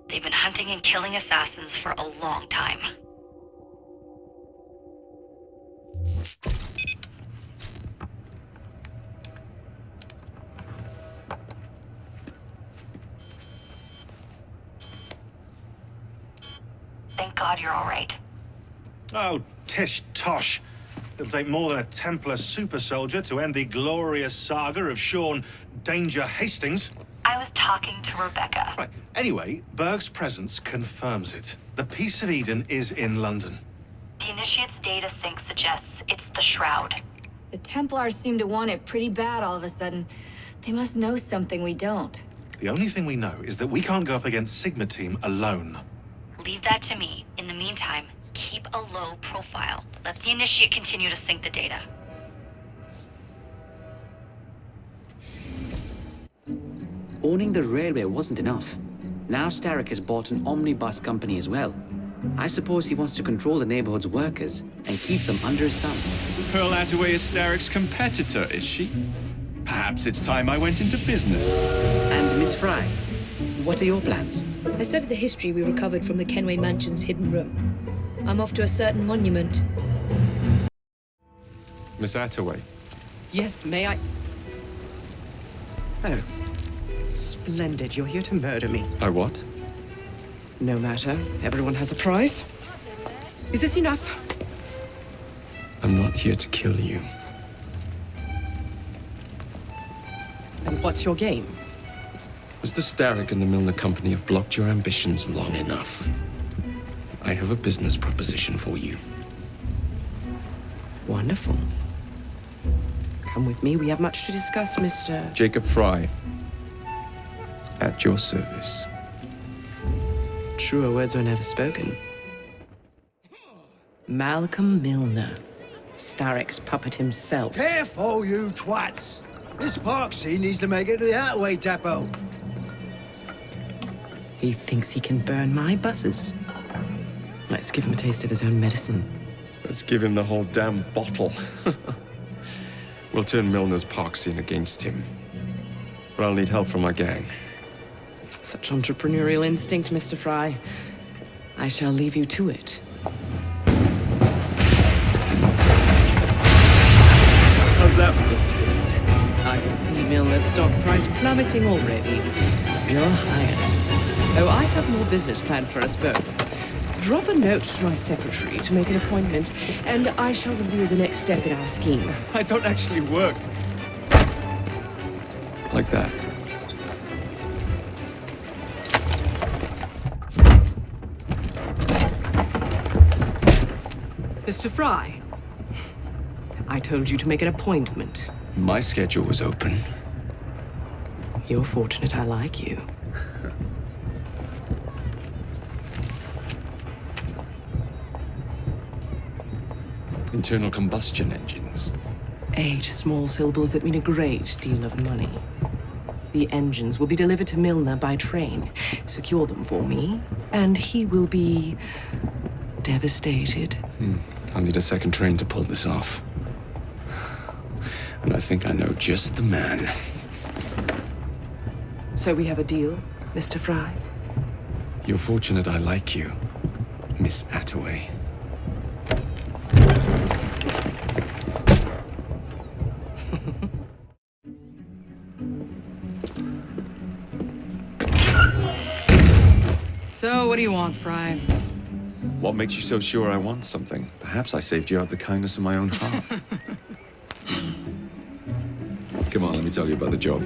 They've been hunting and killing assassins for a long time. Thank God you're all right. Oh, tish tosh. It'll take more than a Templar super soldier to end the glorious saga of Sean Danger Hastings. I was talking to Rebecca. Right. Anyway, Berg's presence confirms it. The Peace of Eden is in London. The Initiate's data sync suggests it's the Shroud. The Templars seem to want it pretty bad all of a sudden. They must know something we don't. The only thing we know is that we can't go up against Sigma Team alone. Leave that to me. In the meantime, keep a low profile. Let the Initiate continue to sync the data. Owning the railway wasn't enough. Now Starrick has bought an omnibus company as well. I suppose he wants to control the neighborhood's workers and keep them under his thumb. Pearl Attaway is Starrick's competitor, is she? Perhaps it's time I went into business. And Miss Fry, what are your plans? I studied the history we recovered from the Kenway Mansion's hidden room. I'm off to a certain monument. Miss Attaway. Yes, may I? Oh. Splendid. You're here to murder me. I what? No matter. Everyone has a price. Is this enough? I'm not here to kill you. And what's your game? Mr. Starrick and the Milner Company have blocked your ambitions long enough. I have a business proposition for you. Wonderful. Come with me. We have much to discuss, Mr. Jacob Fry. At your service. Truer words were never spoken. Malcolm Milner. Starrick's puppet himself. Careful, you twats! This Parksy needs to make it to the Attaway depot. He thinks he can burn my buses. Let's give him a taste of his own medicine. Let's give him the whole damn bottle. We'll turn Milner's park scene against him. But I'll need help from my gang. Such entrepreneurial instinct, Mr. Fry. I shall leave you to it. How's that for a taste? I can see Milner's stock price plummeting already. You're hired. Oh, I have more business planned for us both. Drop a note to my secretary to make an appointment, and I shall review the next step in our scheme. I don't actually work. Like that. Mr. Fry, I told you to make an appointment. My schedule was open. You're fortunate I like you. Internal combustion engines. 8 small syllables that mean a great deal of money. The engines will be delivered to Milner by train. Secure them for me, and he will be devastated. I'll need a second train to pull this off. And I think I know just the man. So we have a deal, Mr. Fry? You're fortunate I like you, Miss Attaway. So, what do you want, Fry? What makes you so sure I want something? Perhaps I saved you out of the kindness of my own heart. Come on, let me tell you about the job.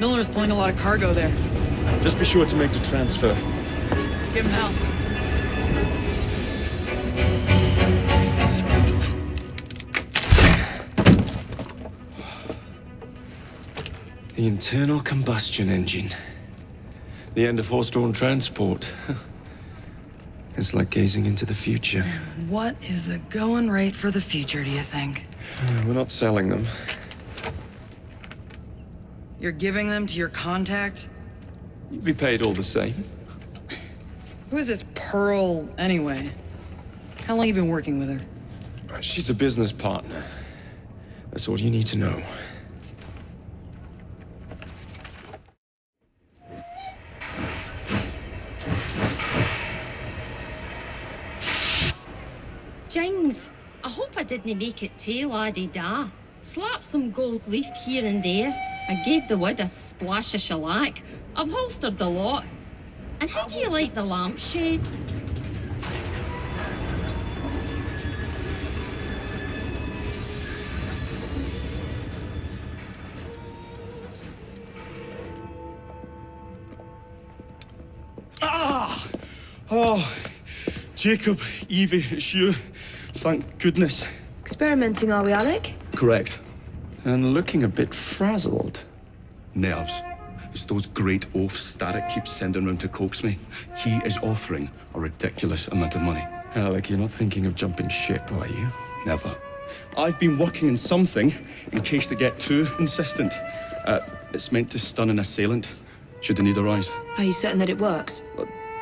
Milner's pulling a lot of cargo there. Just be sure to make the transfer. Give him hell. The internal combustion engine. The end of horse-drawn transport. It's like gazing into the future. What is the going rate for the future, do you think? We're not selling them. You're giving them to your contact? You'd be paid all the same. Who is this Pearl, anyway? How long you been working with her? She's a business partner. That's all you need to know. Jings, I hope I didn't make it too la-di-da. Slap some gold leaf here and there. I gave the wood a splash of shellac. Upholstered the lot. And how do you like the lampshades? Ah! Oh, Jacob, Evie, it's you. Thank goodness. Experimenting, are we, Alec? Correct. And looking a bit frazzled. Nerves. It's those great oafs Starrick keeps sending round to coax me. He is offering a ridiculous amount of money. Alec, you're not thinking of jumping ship, are you? Never. I've been working on something in case they get too insistent. It's meant to stun an assailant, should the need arise. Are you certain that it works?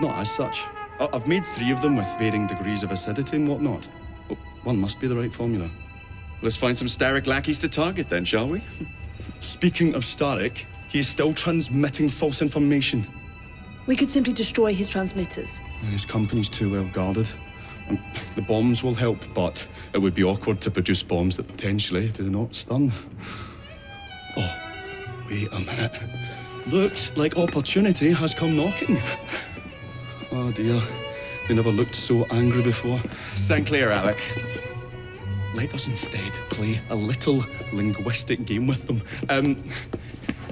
Not as such. I've made 3 of them with varying degrees of acidity and whatnot. Well, one must be the right formula. Let's find some Starrick lackeys to target then, shall we? Speaking of Starrick, he is still transmitting false information. We could simply destroy his transmitters. His company's too well guarded. The bombs will help, but it would be awkward to produce bombs that potentially do not stun. Oh, wait a minute. Looks like opportunity has come knocking. Oh dear, they never looked so angry before. Stand clear, Alec. Let us instead play a little linguistic game with them.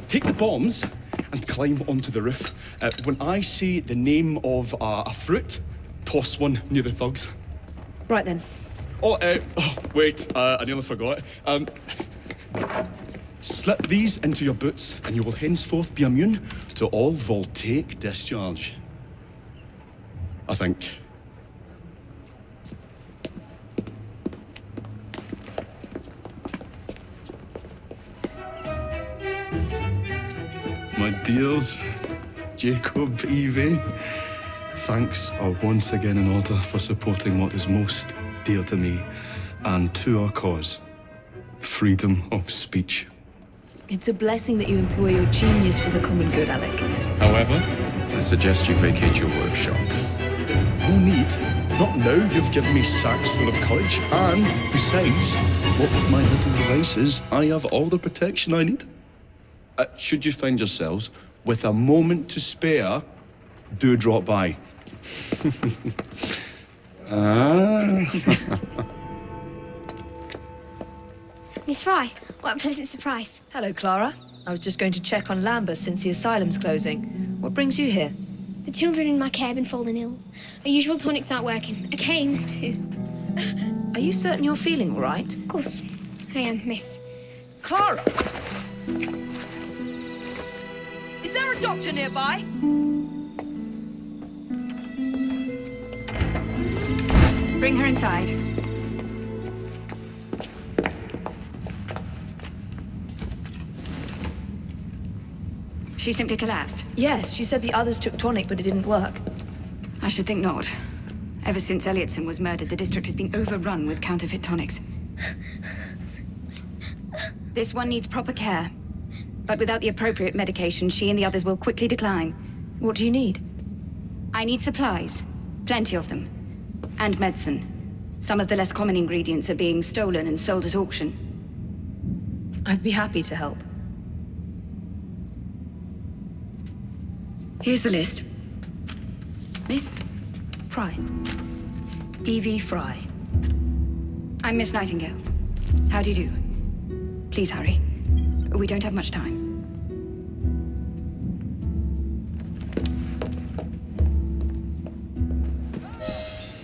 Take the bombs and climb onto the roof. When I say the name of a fruit, toss one near the thugs. Right then. Wait, I nearly forgot. Slip these into your boots and you will henceforth be immune to all voltaic discharge. I think. My dears, Jacob, Evie, thanks are once again in order for supporting what is most dear to me and to our cause, freedom of speech. It's a blessing that you employ your genius for the common good, Alec. However, I suggest you vacate your workshop. No need. Not now you've given me sacks full of courage. And, besides, what with my little devices, I have all the protection I need. Should you find yourselves with a moment to spare, do drop by. Miss Fry, what a pleasant surprise. Hello, Clara. I was just going to check on Lambeth since the asylum's closing. What brings you here? The children in my care have been falling ill. Our usual tonics aren't working. I came to... Are you certain you're feeling all right? Of course, I am, miss. Clara! Is there a doctor nearby? Bring her inside. She simply collapsed? Yes, she said the others took tonic, but it didn't work. I should think not. Ever since Elliotson was murdered, the district has been overrun with counterfeit tonics. This one needs proper care. But without the appropriate medication, she and the others will quickly decline. What do you need? I need supplies. Plenty of them. And medicine. Some of the less common ingredients are being stolen and sold at auction. I'd be happy to help. Here's the list. Miss? Fry. Evie Fry. I'm Miss Nightingale. How do you do? Please hurry. We don't have much time.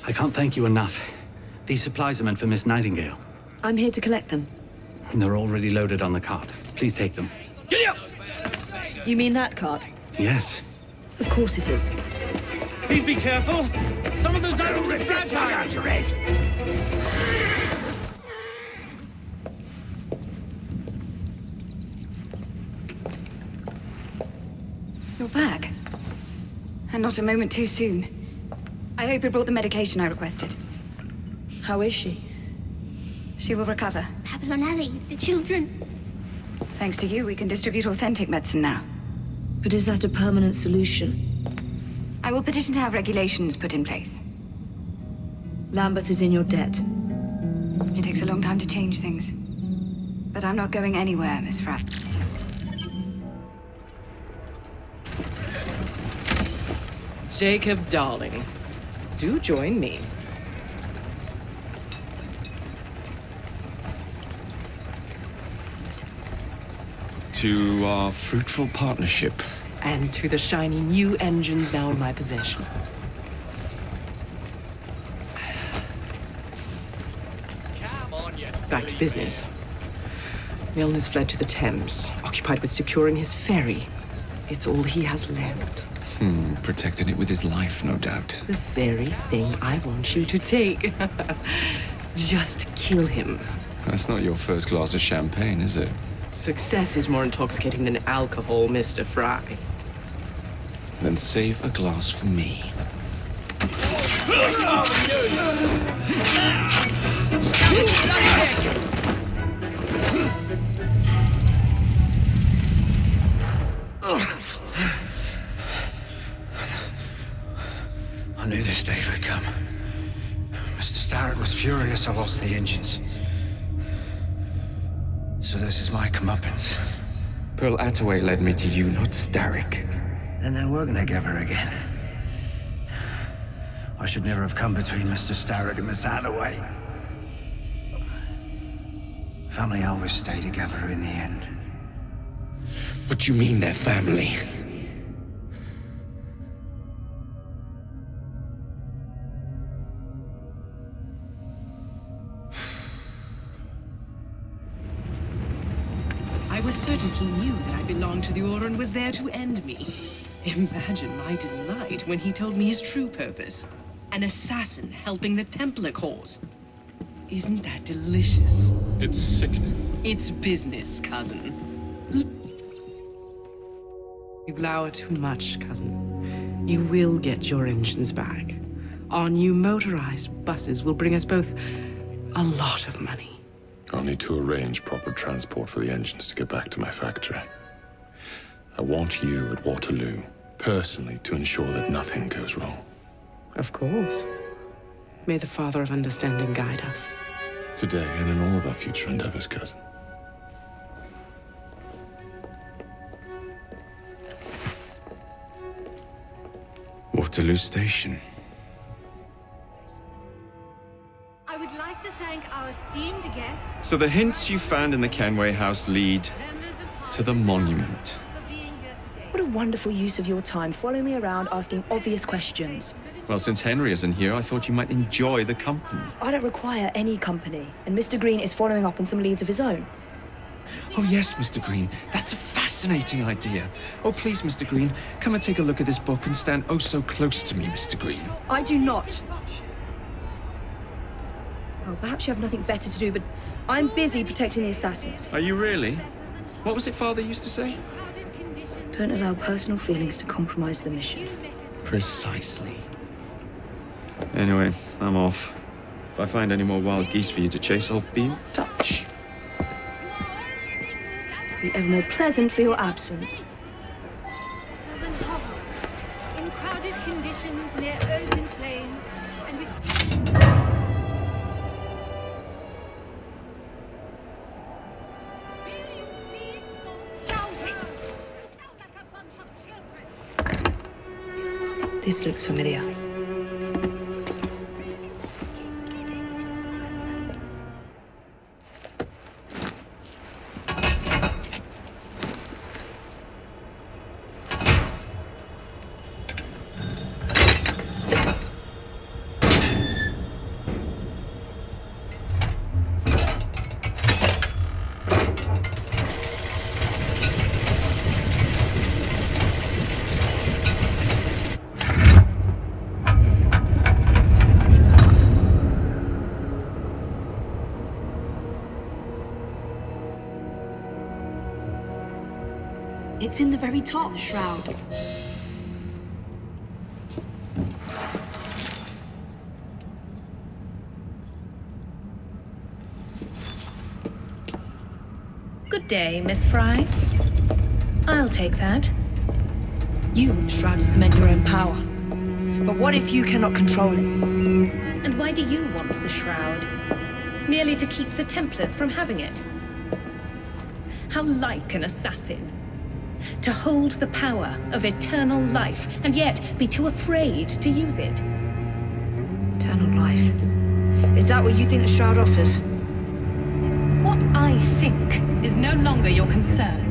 I can't thank you enough. These supplies are meant for Miss Nightingale. I'm here to collect them. And they're already loaded on the cart. Please take them. Giddy up! You mean that cart? Yes. Of course it is. Please be careful. Some of those animals are fragile. You're back. And not a moment too soon. I hope you brought the medication I requested. How is she? She will recover. Babylon Alley, the children. Thanks to you, we can distribute authentic medicine now. But is that a permanent solution? I will petition to have regulations put in place. Lambeth is in your debt. It takes a long time to change things. But I'm not going anywhere, Miss Frapp. Jacob, darling, do join me. To our fruitful partnership. And to the shiny new engines now in my possession. Back to business. Milner's fled to the Thames, occupied with securing his ferry. It's all he has left. Protecting it with his life, no doubt. The very thing I want you to take. Just kill him. That's not your first glass of champagne, is it? Success is more intoxicating than alcohol, Mr. Fry. Then save a glass for me. I knew this day would come. Mr. Starrett was furious I lost the engines. So this is my comeuppance. Pearl Attaway led me to you, not Starrick. And then we're gonna give her again. I should never have come between Mr. Starrett and Miss Attaway. Family always stay together in the end. What you mean they're family? I was certain he knew that I belonged to the Order and was there to end me. Imagine my delight when he told me his true purpose. An assassin helping the Templar cause. Isn't that delicious? It's sickening. It's business, cousin. You glower too much, cousin. You will get your engines back. Our new motorized buses will bring us both a lot of money. I'll need to arrange proper transport for the engines to get back to my factory. I want you at Waterloo, personally, to ensure that nothing goes wrong. Of course. May the Father of Understanding guide us. Today and in all of our future endeavors, cousin. Waterloo Station. I would like to thank our esteemed guests. So the hints you found in the Kenway house lead to the monument. What a wonderful use of your time, following me around asking obvious questions. Well, since Henry isn't here, I thought you might enjoy the company. I don't require any company, and Mr. Green is following up on some leads of his own. Oh, yes, Mr. Green. That's a fascinating idea. Oh, please, Mr. Green, come and take a look at this book and stand oh so close to me, Mr. Green. I do not. Well, perhaps you have nothing better to do, but I'm busy protecting the assassins. Are you really? What was it Father used to say? Don't allow personal feelings to compromise the mission. Precisely. Anyway, I'm off. If I find any more wild geese for you to chase, I'll be in touch. Be ever more pleasant for your absence. In crowded conditions near open flames and with... This looks familiar. It's in the very top. The shroud. Good day, Miss Fry. I'll take that. You want the shroud to cement your own power. But what if you cannot control it? And why do you want the shroud? Merely to keep the Templars from having it? How like an assassin. To hold the power of eternal life, and yet be too afraid to use it. Eternal life. Is that what you think the shroud offers? What I think is no longer your concern.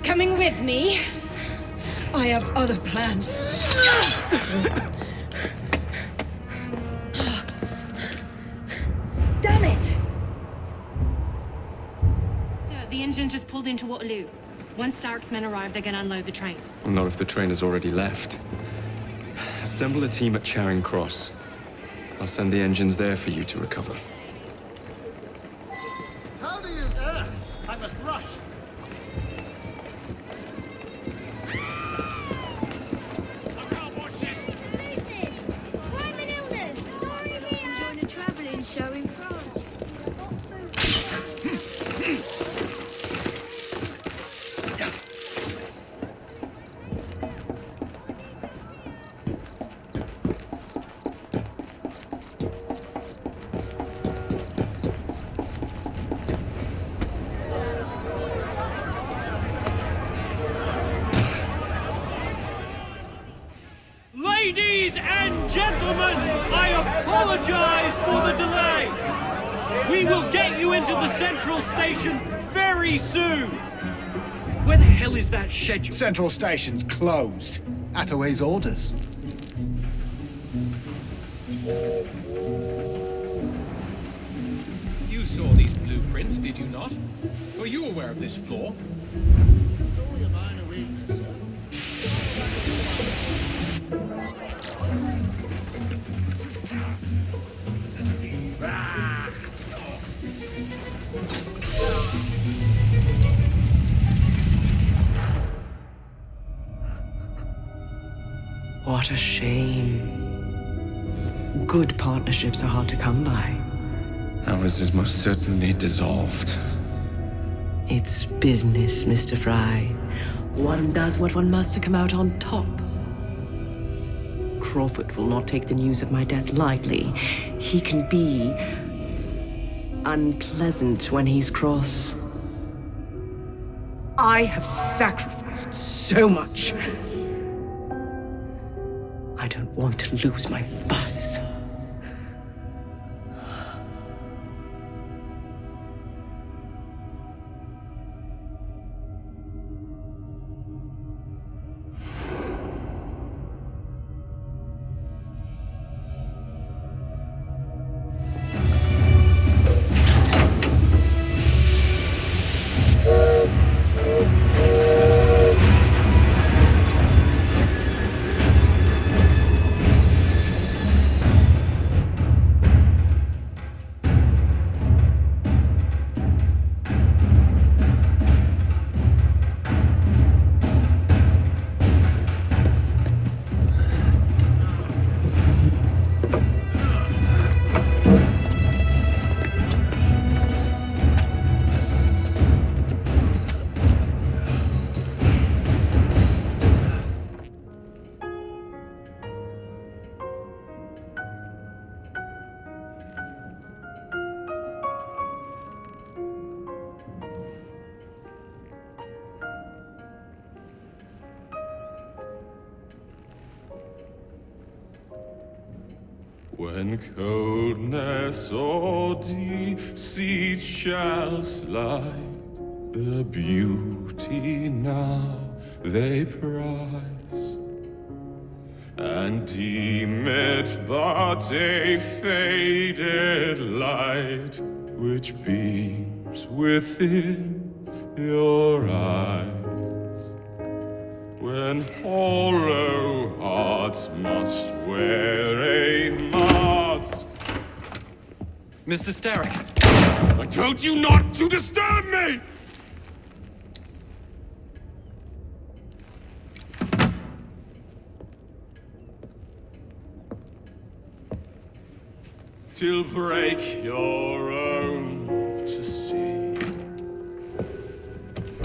Coming with me? I have other plans. Damn it! Sir, the engine's just pulled into Waterloo. Once Stark's men arrive, they're gonna unload the train. Well, not if the train has already left. Assemble a team at Charing Cross. I'll send the engines there for you to recover. How do you... I must rush. Join a travelling show in France. Ladies and gentlemen, I apologize for the delay. We will get you into the central station very soon. Where the hell is that schedule? Central Station's closed. Attaway's orders. You saw these blueprints, did you not? Were you aware of this flaw? It's only a minor weakness, sir. What a shame. Good partnerships are hard to come by. Ours is most certainly dissolved. It's business, Mr. Fry. One does what one must to come out on top. Crawford will not take the news of my death lightly. He can be unpleasant when he's cross. I have sacrificed so much. I don't want to lose my bosses. When coldness or deceit shall slide, the beauty now they prize, and deem it but a faded light which beams within your eyes. When hollow hearts must wear a mask. Mr. Starrick. I told you not to disturb me! Till break your own to see.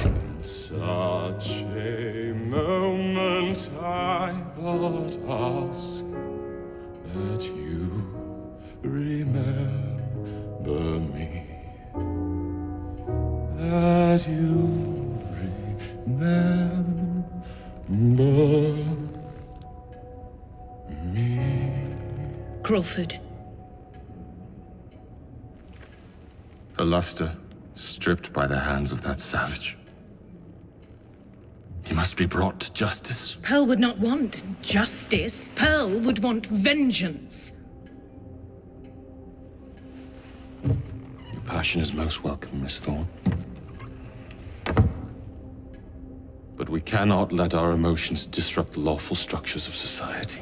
In such a moment I but ask that you remember me. That you remember me. Crawford. The luster stripped by the hands of that savage. He must be brought to justice. Pearl would not want justice. Pearl would want vengeance. Your passion is most welcome, Miss Thorne. But we cannot let our emotions disrupt the lawful structures of society.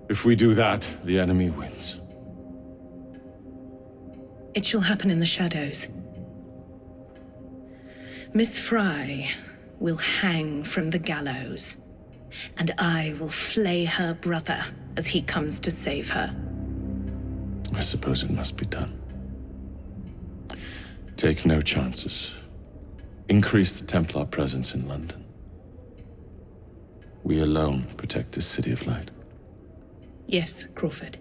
If we do that, the enemy wins. It shall happen in the shadows. Miss Fry will hang from the gallows, and I will flay her brother as he comes to save her. I suppose it must be done. Take no chances. Increase the Templar presence in London. We alone protect this city of light. Yes, Crawford.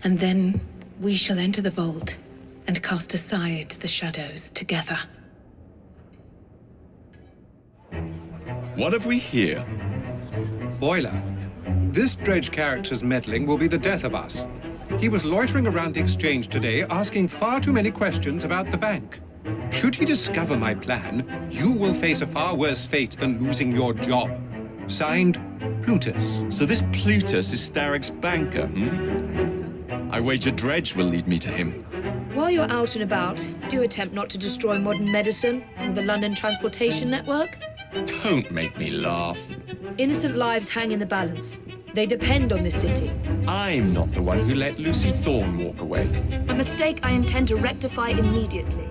And then we shall enter the vault and cast aside the shadows together. What have we here? Boiler. This Dredge character's meddling will be the death of us. He was loitering around the exchange today, asking far too many questions about the bank. Should he discover my plan, you will face a far worse fate than losing your job. Signed, Plutus. So this Plutus is Starrick's banker, hmm? I wager Dredge will lead me to him. While you're out and about, do attempt not to destroy modern medicine or the London transportation network. Don't make me laugh. Innocent lives hang in the balance. They depend on this city. I'm not the one who let Lucy Thorne walk away. A mistake I intend to rectify immediately.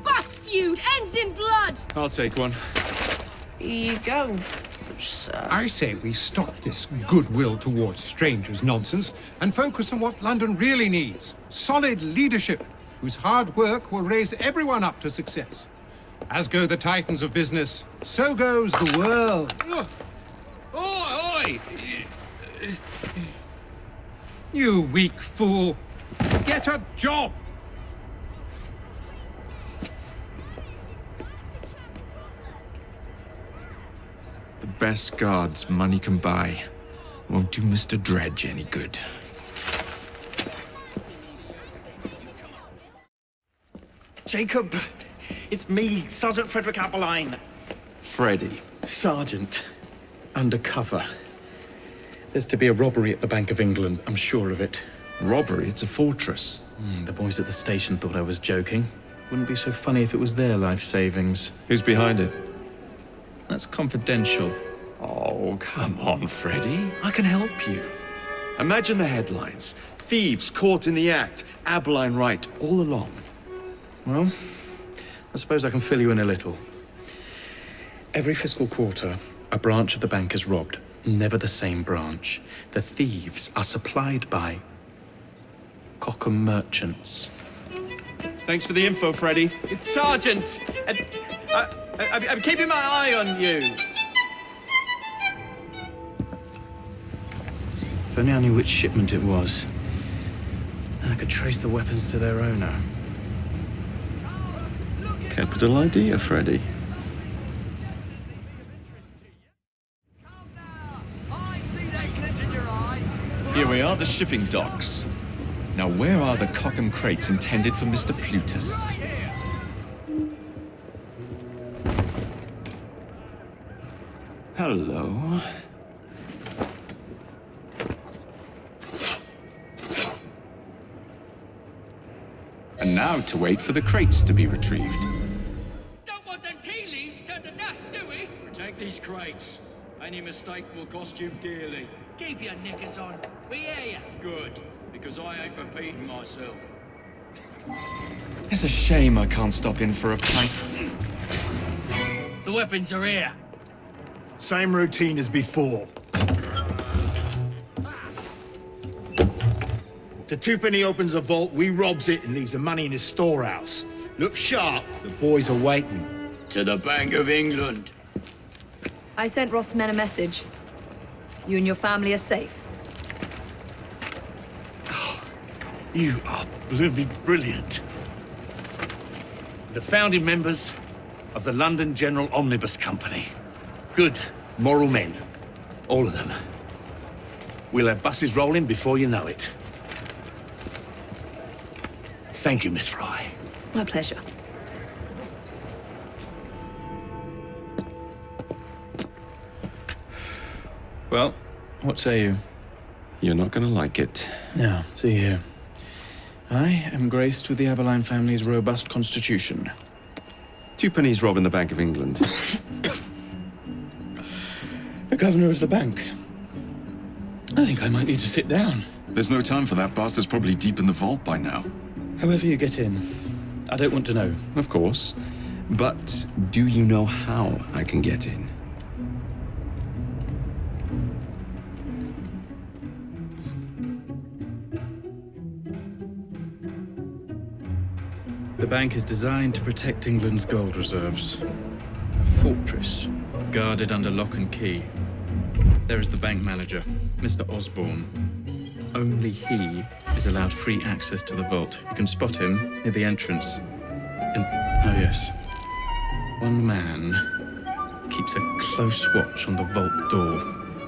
Bus feud ends in blood! I'll take one. Here you go, sir. I say we stop this goodwill towards strangers nonsense and focus on what London really needs. Solid leadership, whose hard work will raise everyone up to success. As go the titans of business, so goes the world. Oi! You weak fool. Get a job! The best guards money can buy won't do Mr. Dredge any good. Jacob, it's me, Sergeant Frederick Appeline. Freddy. Sergeant, undercover. There's to be a robbery at the Bank of England, I'm sure of it. Robbery? It's a fortress. The boys at the station thought I was joking. Wouldn't be so funny if it was their life savings. Who's behind it? That's confidential. Oh, come on, Freddy. I can help you. Imagine the headlines. Thieves caught in the act. Abeline right all along. Well, I suppose I can fill you in a little. Every fiscal quarter, a branch of the bank is robbed. Never the same branch. The thieves are supplied by Cockham merchants. Thanks for the info, Freddy. It's Sergeant! I'm keeping my eye on you. If only I knew which shipment it was, then I could trace the weapons to their owner. Capital idea, Freddy. Here we are, the shipping docks. Now, where are the Cockham crates intended for Mr. Plutus? Hello. And now to wait for the crates to be retrieved. Don't want them tea leaves turned to dust, do we? Protect these crates. Any mistake will cost you dearly. Keep your knickers on. We hear you. Good, because I ain't repeating myself. It's a shame I can't stop in for a pint. The weapons are here. Same routine as before. The twopenny opens a vault, we robs it and leaves the money in his storehouse. Look sharp, the boys are waiting. To the Bank of England. I sent Roth's men a message. You and your family are safe. You are blooming brilliant. The founding members of the London General Omnibus Company. Good, moral men. All of them. We'll have buses rolling before you know it. Thank you, Miss Fry. My pleasure. Well, what say you? You're not gonna like it. Now, see here. I am graced with the Aberline family's robust constitution. 2 pennies robbing the Bank of England. The governor of the bank. I think I might need to sit down. There's no time for that. Bastard's probably deep in the vault by now. However you get in, I don't want to know. Of course. But do you know how I can get in? The bank is designed to protect England's gold reserves. A fortress, guarded under lock and key. There is the bank manager, Mr. Osborne. Only he is allowed free access to the vault. You can spot him near the entrance. And, oh yes, one man keeps a close watch on the vault door.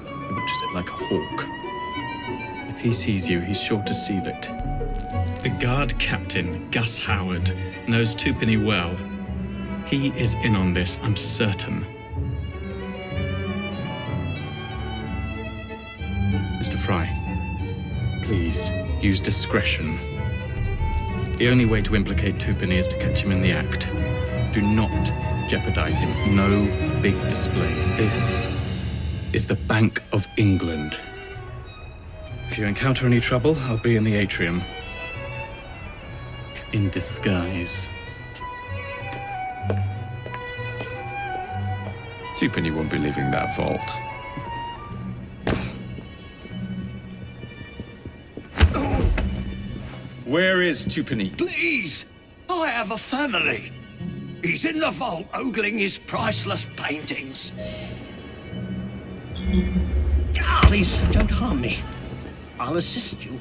He watches it like a hawk. If he sees you, he's sure to seal it. The guard captain, Gus Howard, knows Twopenny well. He is in on this, I'm certain. Mr. Fry, please use discretion. The only way to implicate Twopenny is to catch him in the act. Do not jeopardize him. No big displays. This is the Bank of England. If you encounter any trouble, I'll be in the atrium. In disguise. Twopenny won't be leaving that vault. Where is Twopenny? Please! I have a family. He's in the vault ogling his priceless paintings. Please, don't harm me. I'll assist you.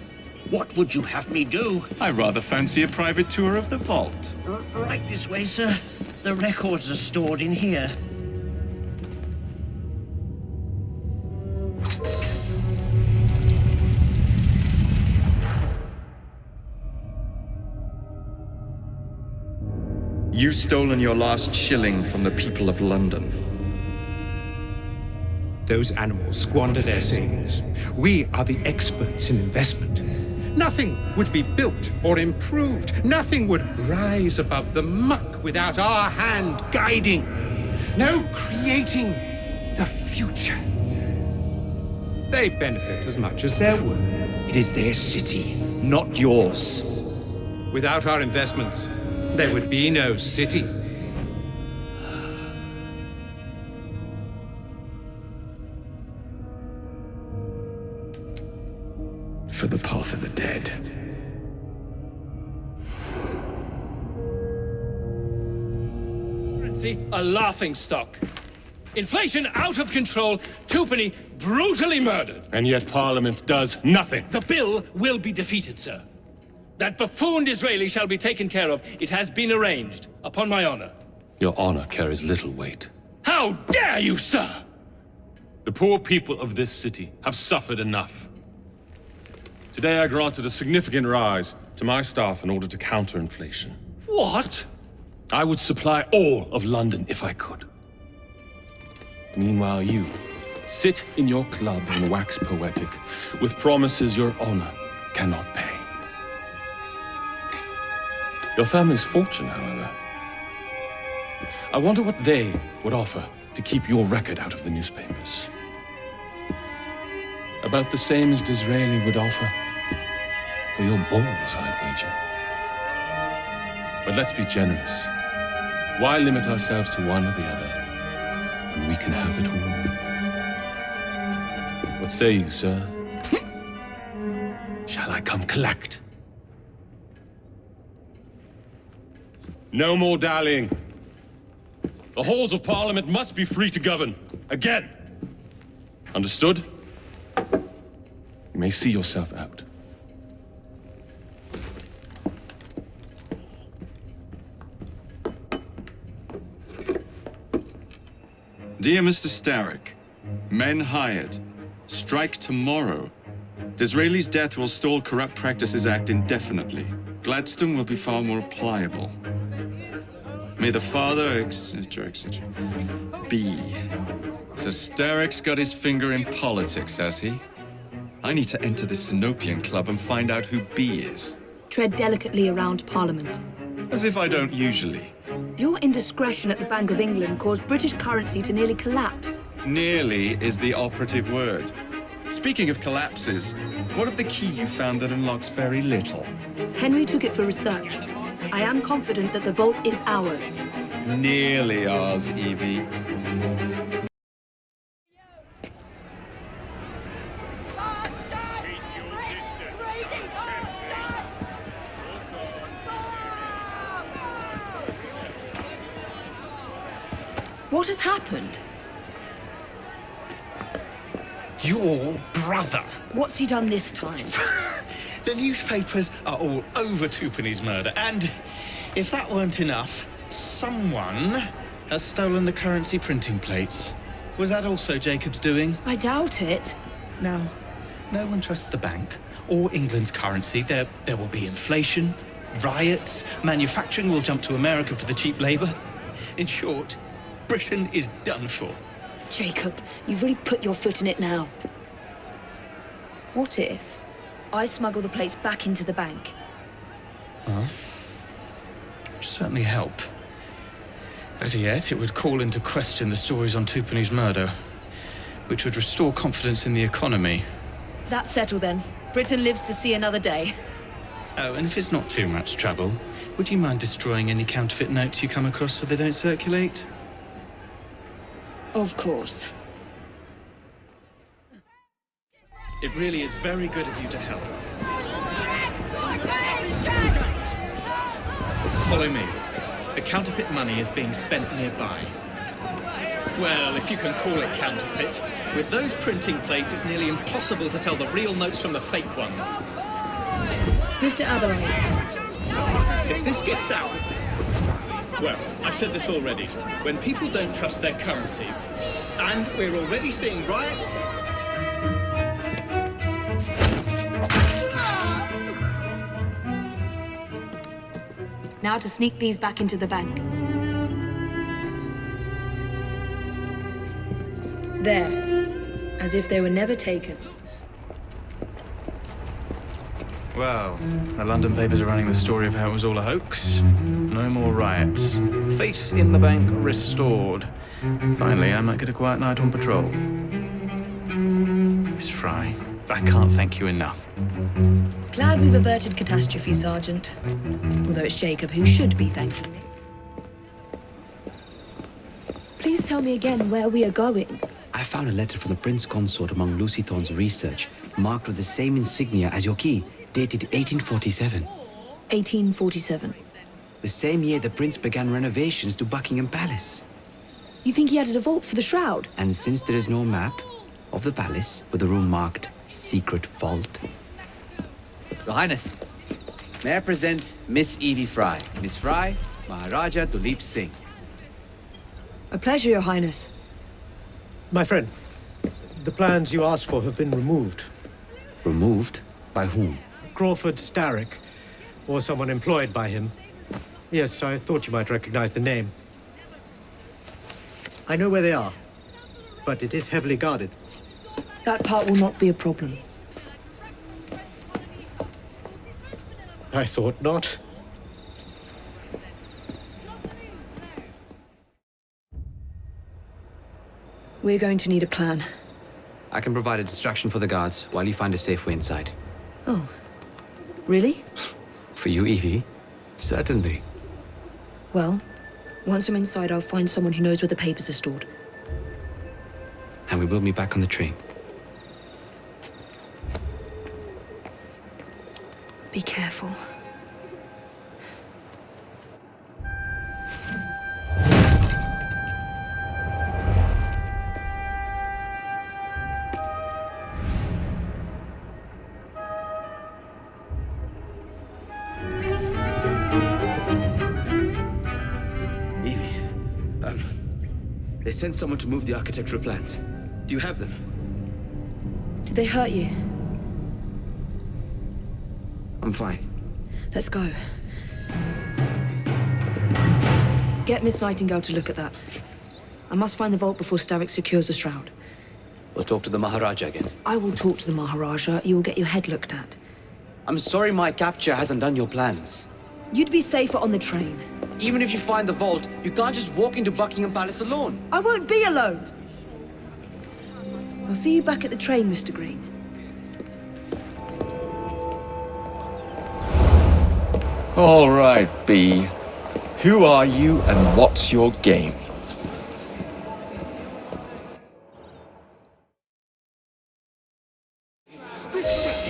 What would you have me do? I rather fancy a private tour of the vault. Right this way, sir. The records are stored in here. You've stolen your last shilling from the people of London. Those animals squander their savings. We are the experts in investment. Nothing would be built or improved. Nothing would rise above the muck without our hand guiding. No creating the future. They benefit as much as their work. It is their city, not yours. Without our investments, there would be no city. For the path of the dead. Currency, a laughingstock. Inflation out of control. Twopenny brutally murdered. And yet Parliament does nothing. The bill will be defeated, sir. That buffoon Disraeli shall be taken care of. It has been arranged, upon my honor. Your honor carries little weight. How dare you, sir! The poor people of this city have suffered enough. Today I granted a significant rise to my staff in order to counter inflation. What? I would supply all of London if I could. Meanwhile, you sit in your club and wax poetic with promises your honor cannot pay. Your family's fortune, however. I wonder what they would offer to keep your record out of the newspapers. About the same as Disraeli would offer for your balls, I'd wager. But let's be generous. Why limit ourselves to one or the other when we can have it all? What say you, sir? Shall I come collect? No more dallying. The halls of Parliament must be free to govern. Again. Understood? You may see yourself out. Dear Mr. Starrick, men hired. Strike tomorrow. Disraeli's death will stall Corrupt Practices Act indefinitely. Gladstone will be far more pliable. May the Father, etc., etc., be So Starrick's got his finger in politics, has he? I need to enter the Sinopian Club and find out who B is. Tread delicately around Parliament. As if I don't usually. Your indiscretion at the Bank of England caused British currency to nearly collapse. Nearly is the operative word. Speaking of collapses, what of the key you found that unlocks very little? Henry took it for research. I am confident that the vault is ours. Nearly ours, Evie. What has happened? Your brother. What's he done this time? The newspapers are all over Twopenny's murder, and if that weren't enough, someone has stolen the currency printing plates. Was that also Jacob's doing? I doubt it. Now, no one trusts the bank or England's currency. There will be inflation, riots, manufacturing will jump to America for the cheap labor. In short, Britain is done for. Jacob, you've really put your foot in it now. What if I smuggle the plates back into the bank? Huh? Would certainly help. Better yet, it would call into question the stories on Twopenny's murder, which would restore confidence in the economy. That's settled then. Britain lives to see another day. Oh, and if it's not too much trouble, would you mind destroying any counterfeit notes you come across so they don't circulate? Of course. It really is very good of you to help. Follow me. The counterfeit money is being spent nearby. Well, if you can call it counterfeit. With those printing plates, it's nearly impossible to tell the real notes from the fake ones. Mr. Aberline. If this gets out... Well, I've said this already. When people don't trust their currency, and we're already seeing riots... Now to sneak these back into the bank. There. As if they were never taken. Well, the London papers are running the story of how it was all a hoax. No more riots. Faith in the bank restored. Finally, I might get a quiet night on patrol. Miss Fry, I can't thank you enough. Glad we've averted catastrophe, Sergeant. Although it's Jacob who should be thanking me. Please tell me again where we are going. I found a letter from the Prince Consort among Lucy Thorne's research, marked with the same insignia as your key, dated 1847. 1847. The same year the Prince began renovations to Buckingham Palace. You think he added a vault for the shroud? And since there is no map of the palace with a room marked Secret Vault... Your Highness, may I present Miss Evie Fry. Miss Fry, Maharaja Duleep Singh. A pleasure, Your Highness. My friend, the plans you asked for have been removed. Removed? By whom? Crawford Starrick, or someone employed by him. Yes, I thought you might recognize the name. I know where they are, but it is heavily guarded. That part will not be a problem. I thought not. We're going to need a plan. I can provide a distraction for the guards while you find a safe way inside. Oh. Really? For you, Evie? Certainly. Well, once I'm inside, I'll find someone who knows where the papers are stored. And we will meet back on the train. Be careful. They sent someone to move the architectural plans. Do you have them? Did they hurt you? I'm fine. Let's go. Get Miss Nightingale to look at that. I must find the vault before Starrick secures the shroud. Or talk to the Maharaja again. I will talk to the Maharaja. You will get your head looked at. I'm sorry my capture hasn't done your plans. You'd be safer on the train. Even if you find the vault, you can't just walk into Buckingham Palace alone. I won't be alone. I'll see you back at the train, Mr. Green. All right, B. Who are you and what's your game?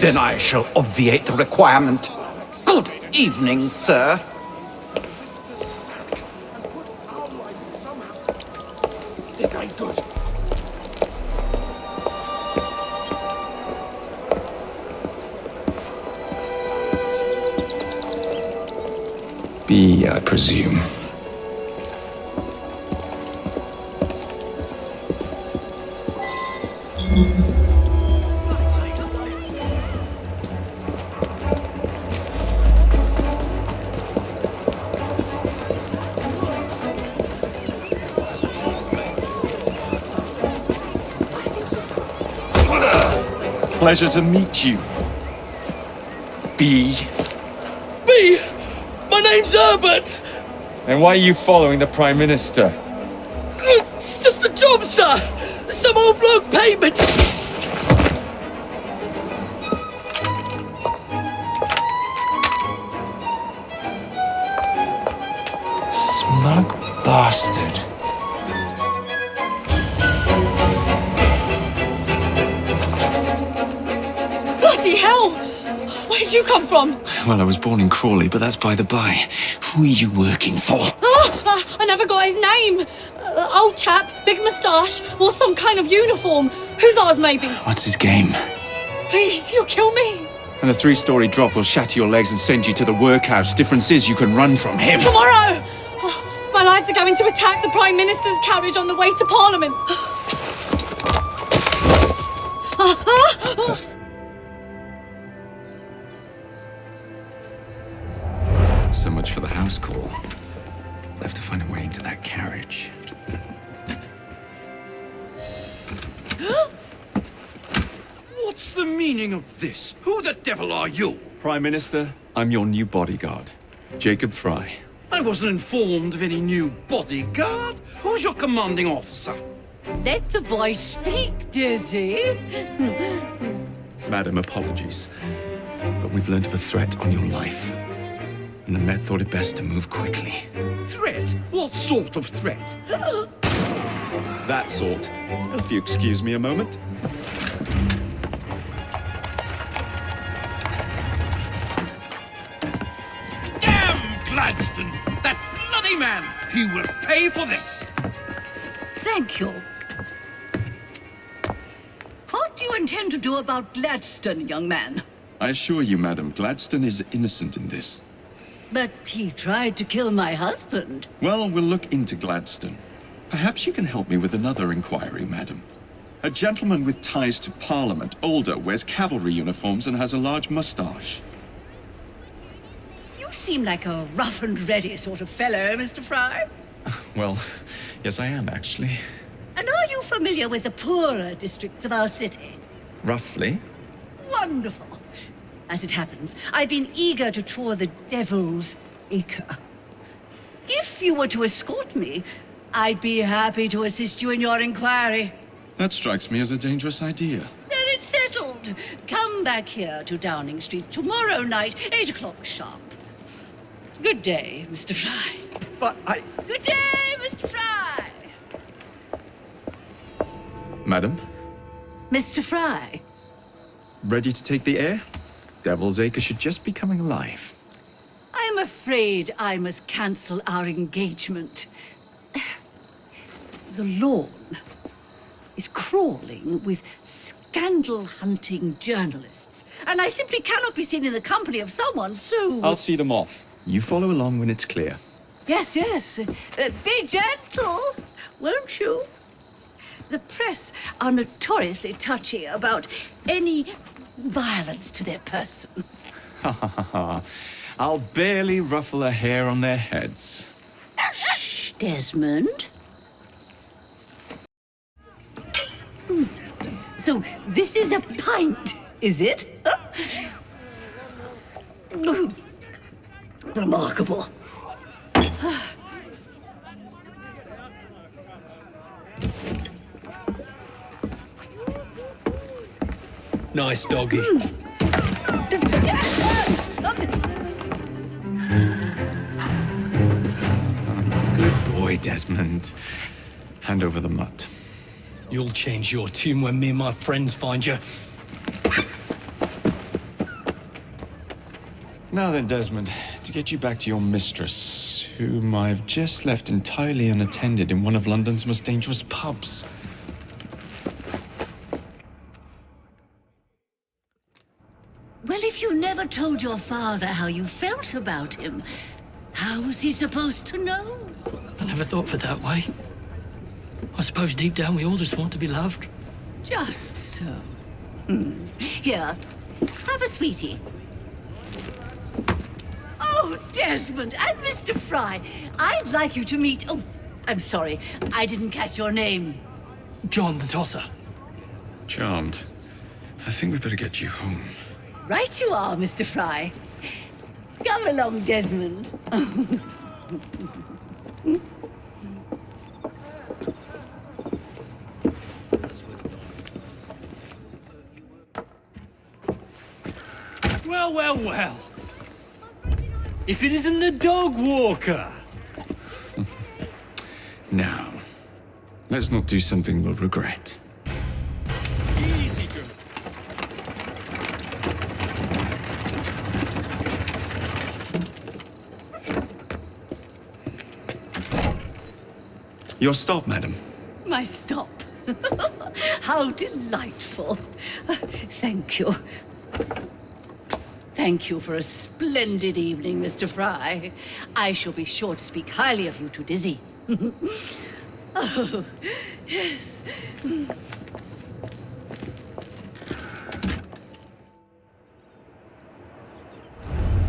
Then I shall obviate the requirement. Good evening, sir. This ain't good. B, I presume. Pleasure to meet you. B. B! My name's Herbert! And why are you following the Prime Minister? It's just a job, sir! Some old bloke paid me to... Smug bastard. Bloody hell! Where'd you come from? Well, I was born in Crawley, but that's by the by. Who are you working for? I never got his name. Old chap, big moustache, wore some kind of uniform. Who's ours, maybe? What's his game? Please, you'll kill me. And a 3-story drop will shatter your legs and send you to the workhouse. Difference is you can run from him. Tomorrow! My lads are going to attack the Prime Minister's carriage on the way to Parliament. So much for the house call. I'll have to find a way into that carriage. What's the meaning of this? Who the devil are you? Prime Minister, I'm your new bodyguard, Jacob Fry. I wasn't informed of any new bodyguard. Who's your commanding officer? Let the boy speak, Dizzy. Madam, apologies. But we've learned of a threat on your life. And the Met thought it best to move quickly. Threat? What sort of threat? That sort. If you excuse me a moment. Damn Gladstone! That bloody man! He will pay for this! Thank you. What do you intend to do about Gladstone, young man? I assure you, madam, Gladstone is innocent in this. But he tried to kill my husband. Well, we'll look into Gladstone. Perhaps you can help me with another inquiry, madam. A gentleman with ties to Parliament, older, wears cavalry uniforms and has a large moustache. You seem like a rough and ready sort of fellow, Mr. Fry. Well, yes, I am, actually. And are you familiar with the poorer districts of our city? Roughly. Wonderful. As it happens, I've been eager to tour the Devil's Acre. If you were to escort me, I'd be happy to assist you in your inquiry. That strikes me as a dangerous idea. Then it's settled. Come back here to Downing Street tomorrow night, 8 o'clock sharp. Good day, Mr. Fry. But I... Good day, Mr. Fry. Madam, Mr. Fry. ready to take the air? Devil's Acre should just be coming alive. I'm afraid I must cancel our engagement. The lawn is crawling with scandal-hunting journalists, and I simply cannot be seen in the company of someone so... I'll see them off. You follow along when it's clear. Yes, yes. Be gentle, won't you? The press are notoriously touchy about any violence to their person. Ha ha ha ha. I'll barely ruffle a hair on their heads. Shh, Desmond. So this is a pint, is it? Remarkable. Nice doggy. Good boy, Desmond. Hand over the mutt. You'll change your tune when me and my friends find you. Now then, Desmond, to get you back to your mistress, whom I've just left entirely unattended in one of London's most dangerous pubs. Well, if you never told your father how you felt about him, how was he supposed to know? I never thought of it that way. I suppose deep down we all just want to be loved. Just so. Here, have a sweetie. Oh, Desmond and Mr. Fry, I'd like you to meet... Oh, I'm sorry, I didn't catch your name. John the Tosser. Charmed. I think we better get you home. Right you are, Mr. Fry. Come along, Desmond. Well, well, well. If it isn't the dog walker. Now, let's not do something we'll regret. Easy, girl. Your stop, madam. My stop. How delightful. Thank you. Thank you for a splendid evening, Mr. Fry. I shall be sure to speak highly of you to Dizzy. Oh, yes.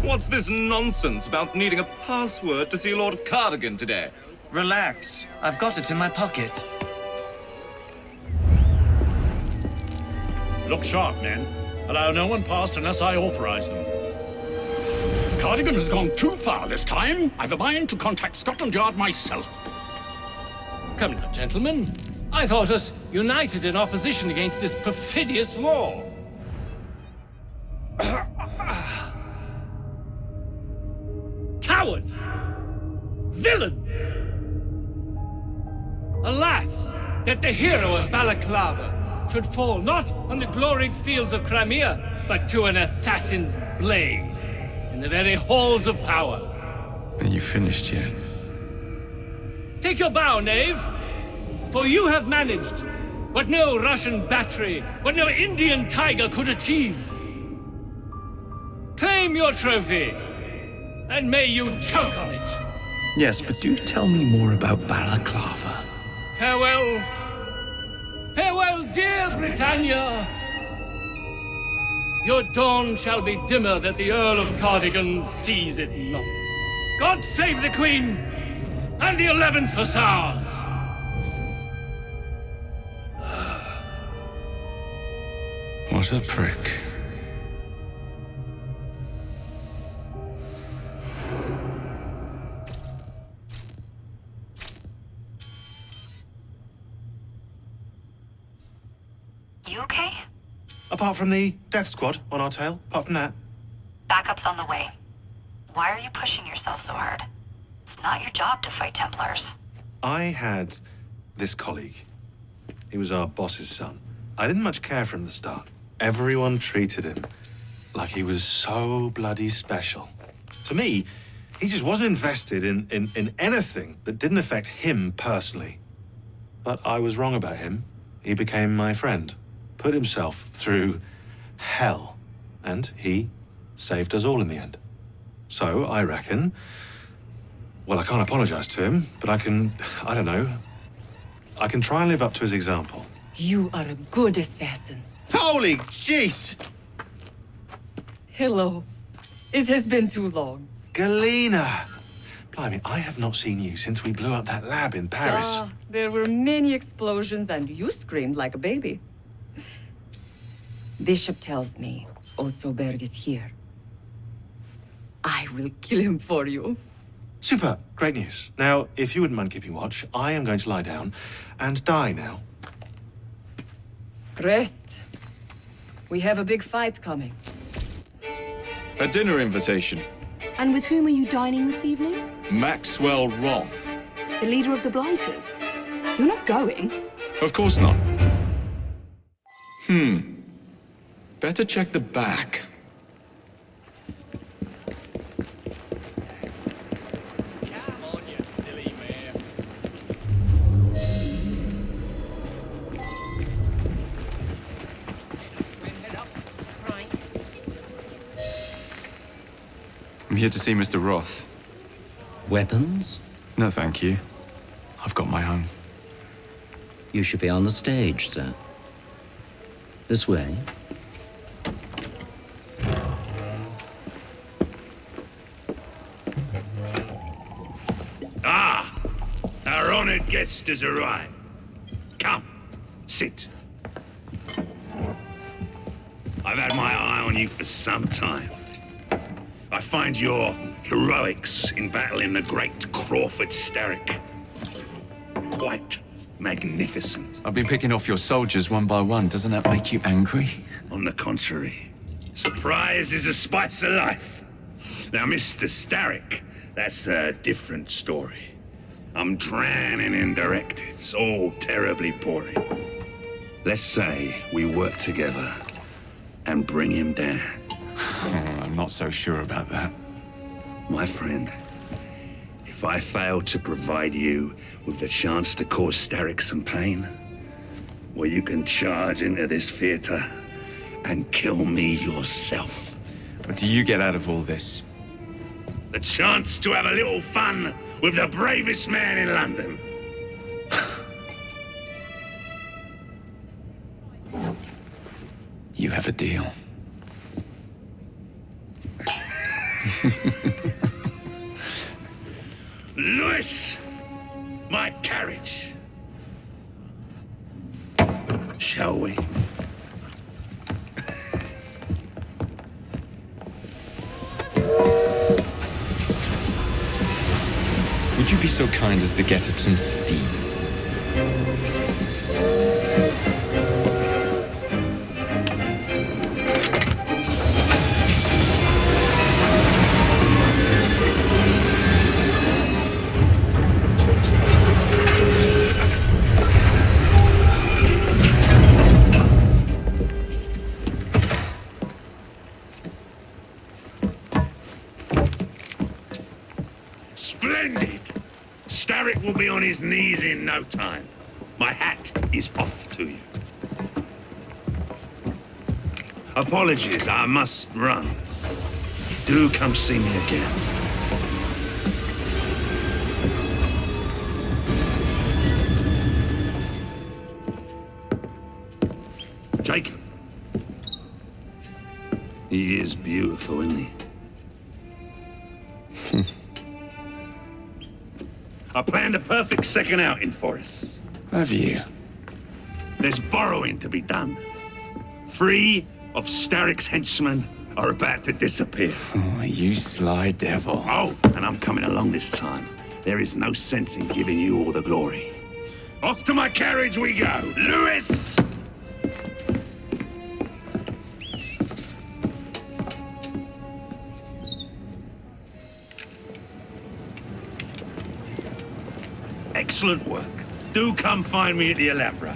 What's this nonsense about needing a password to see Lord Cardigan today? Relax. I've got it in my pocket. Look sharp, men. Allow no one past unless I authorize them. Cardigan has gone too far this time. I've a mind to contact Scotland Yard myself. Come now, gentlemen. I thought us united in opposition against this perfidious law. Coward! Villain! Alas, that the hero of Balaclava should fall not on the gloried fields of Crimea, but to an assassin's blade in the very halls of power. Are you finished yet? Take your bow, knave, for you have managed what no Russian battery, what no Indian tiger could achieve. Claim your trophy, and may you choke on it. Yes, but do tell me more about Balaclava. Farewell. Farewell, dear Britannia! Your dawn shall be dimmer that the Earl of Cardigan sees it not. God save the Queen and the 11th Hussars! What a prick. You okay? Apart from the death squad on our tail, apart from that. Backup's on the way. Why are you pushing yourself so hard? It's not your job to fight Templars. I had this colleague. He was our boss's son. I didn't much care for him at the start. Everyone treated him like he was so bloody special. To me, he just wasn't invested in anything that didn't affect him personally. But I was wrong about him. He became my friend, put himself through hell, and he saved us all in the end. So I reckon, well, I can't apologize to him, but I can try and live up to his example. You are a good assassin. Holy jeez! Hello. It has been too long. Galena! Blimey, I have not seen you since we blew up that lab in Paris. There were many explosions and you screamed like a baby. Bishop tells me Otsoberg is here. I will kill him for you. Super. Great news. Now, if you wouldn't mind keeping watch, I am going to lie down and die now. Rest. We have a big fight coming. A dinner invitation. And with whom are you dining this evening? Maxwell Roth. The leader of the Blighters. You're not going. Of course not. Better check the back. Come on, you silly man. I'm here to see Mr. Roth. Weapons? No, thank you. I've got my own. You should be on the stage, sir. This way. Ah! Our honored guest has arrived. Come, sit. I've had my eye on you for some time. I find your heroics in battling the great Crawford Starrick quite magnificent. I've been picking off your soldiers one by one. Doesn't that make you angry? On the contrary, surprise is a spice of life. Now, Mr. Starrick, that's a different story. I'm drowning in directives, all terribly boring. Let's say we work together and bring him down. I'm not so sure about that. My friend, if I fail to provide you with the chance to cause Starrick some pain, well, you can charge into this theater and kill me yourself. What do you get out of all this? The chance to have a little fun with the bravest man in London. You have a deal. Lewis, my carriage. Shall we? Would you be so kind as to get up some steam? Splendid! Starrick will be on his knees in no time. My hat is off to you. Apologies, I must run. Do come see me again. Jacob. He is beautiful, isn't he? I planned a perfect second outing for us. Have you? There's borrowing to be done. 3 of Starrick's henchmen are about to disappear. Oh, you sly devil. Oh, and I'm coming along this time. There is no sense in giving you all the glory. Off to my carriage we go. Lewis! Excellent work. Do come find me at the Alhambra.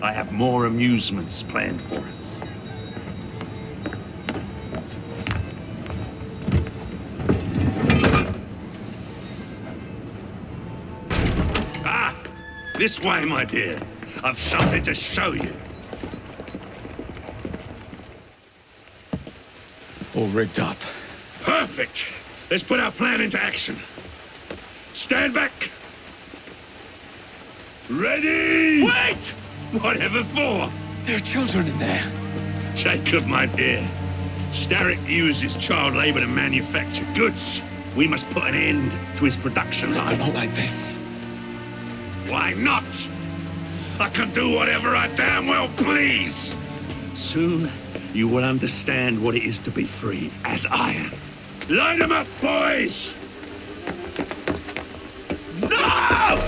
I have more amusements planned for us. Ah! This way, my dear. I've something to show you. All rigged up. Perfect. Let's put our plan into action. Stand back. Ready? Wait! Whatever for? There are children in there. Jacob, my dear. Starrick uses child labor to manufacture goods. We must put an end to his production line. But not like this. Why not? I can do whatever I damn well please. Soon, you will understand what it is to be free, as I am. Line them up, boys! No!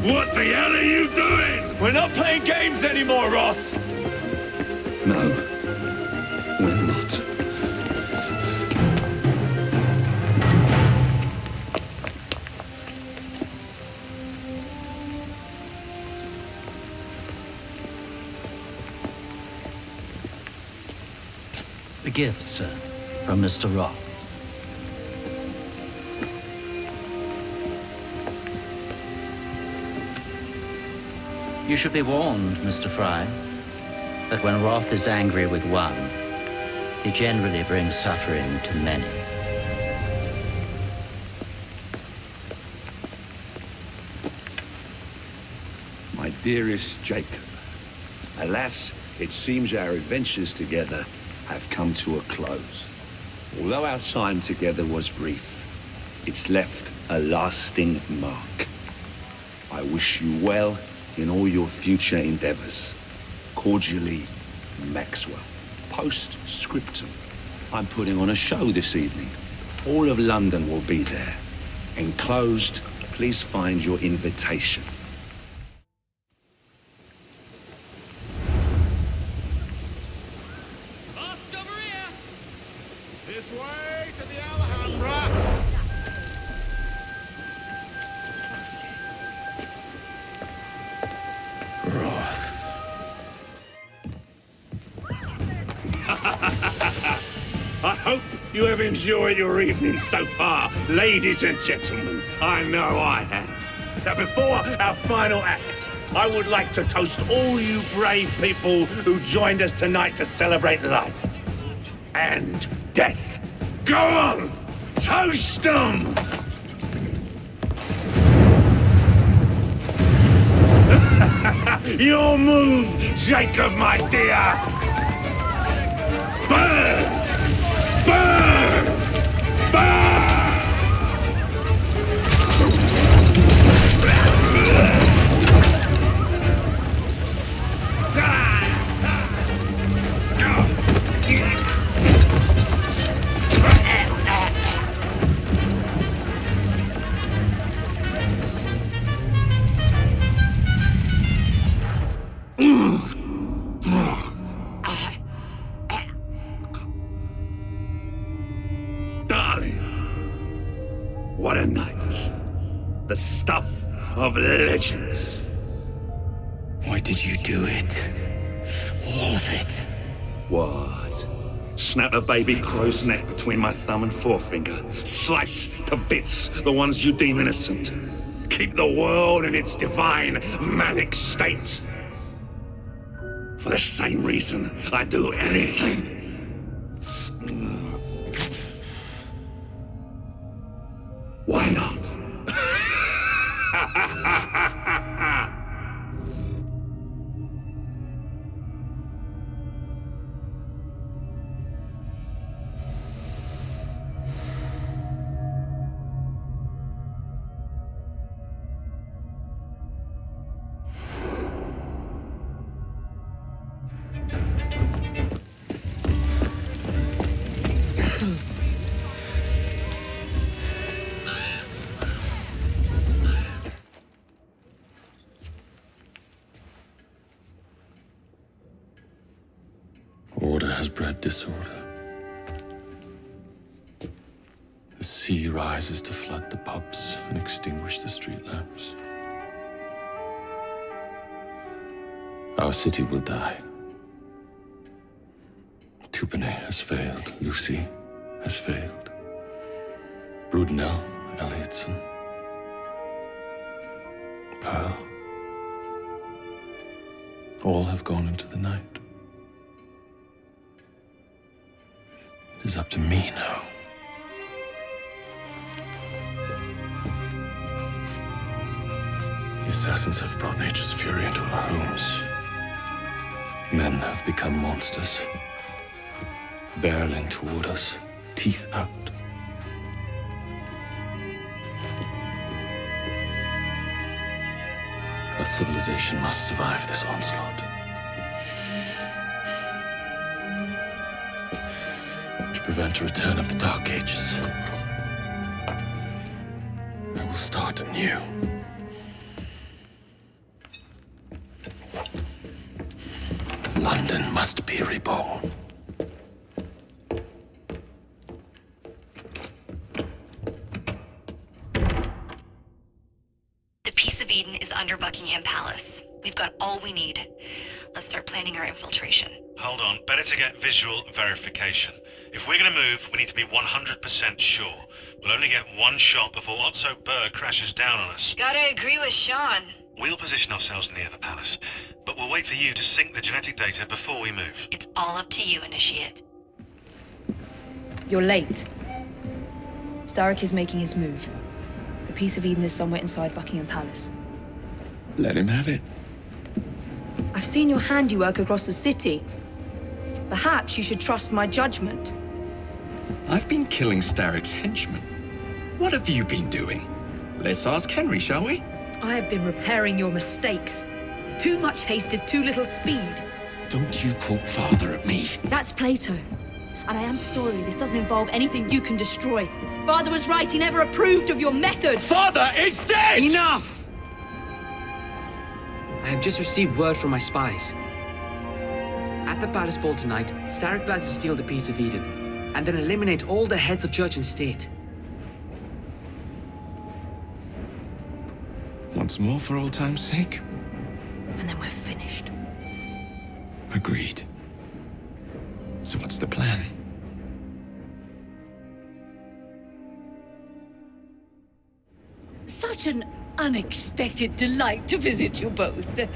What the hell are you doing? We're not playing games anymore, Roth! No, we're not. A gift, sir, from Mr. Roth. You should be warned, Mr. Fry, that when Roth is angry with one, he generally brings suffering to many. My dearest Jacob, alas, it seems our adventures together have come to a close. Although our time together was brief, it's left a lasting mark. I wish you well in all your future endeavors. Cordially, Maxwell. Postscriptum. I'm putting on a show this evening. All of London will be there. Enclosed, please find your invitation. This way to the Alhambra! I hope you have enjoyed your evening so far, ladies and gentlemen. I know I have. Now, before our final act, I would like to toast all you brave people who joined us tonight to celebrate life and death. Go on! Toast them! Your move, Jacob, my dear! Burn! Burn! Burn! Darling, what a night. The stuff of legends. Why did you do it? All of it. What? Snap a baby crow's neck between my thumb and forefinger. Slice to bits the ones you deem innocent. Keep the world in its divine, manic state. For the same reason, I'd do anything. Why not? Order has bred disorder. The sea rises to flood the pubs and extinguish the street lamps. Our city will die. Tupene has failed. Lucy has failed. Brudenell, Elliotson, Pearl. All have gone into the night. It is up to me now. The assassins have brought nature's fury into our homes. Men have become monsters, barreling toward us, teeth out. Our civilization must survive this onslaught. To prevent a return of the Dark Ages, I will start anew. London must be reborn. The Peace of Eden is under Buckingham Palace. We've got all we need. Let's start planning our infiltration. Hold on, better to get visual verification. If we're gonna move, we need to be 100% sure. We'll only get one shot before Otto Burr crashes down on us. Gotta agree with Sean. We'll position ourselves near the palace, but we'll wait for you to sync the genetic data before we move. It's all up to you, Initiate. You're late. Starrick is making his move. The Peace of Eden is somewhere inside Buckingham Palace. Let him have it. I've seen your handiwork across the city. Perhaps you should trust my judgment. I've been killing Starrick's henchmen. What have you been doing? Let's ask Henry, shall we? I have been repairing your mistakes. Too much haste is too little speed. Don't you quote Father at me. That's Plato. And I am sorry this doesn't involve anything you can destroy. Father was right, he never approved of your methods. Father is dead! Enough! I have just received word from my spies. At the palace ball tonight, Starrick plans to steal the Peace of Eden, and then eliminate all the heads of church and state. Once more for old time's sake? And then we're finished. Agreed. So what's the plan? Such an unexpected delight to visit you both.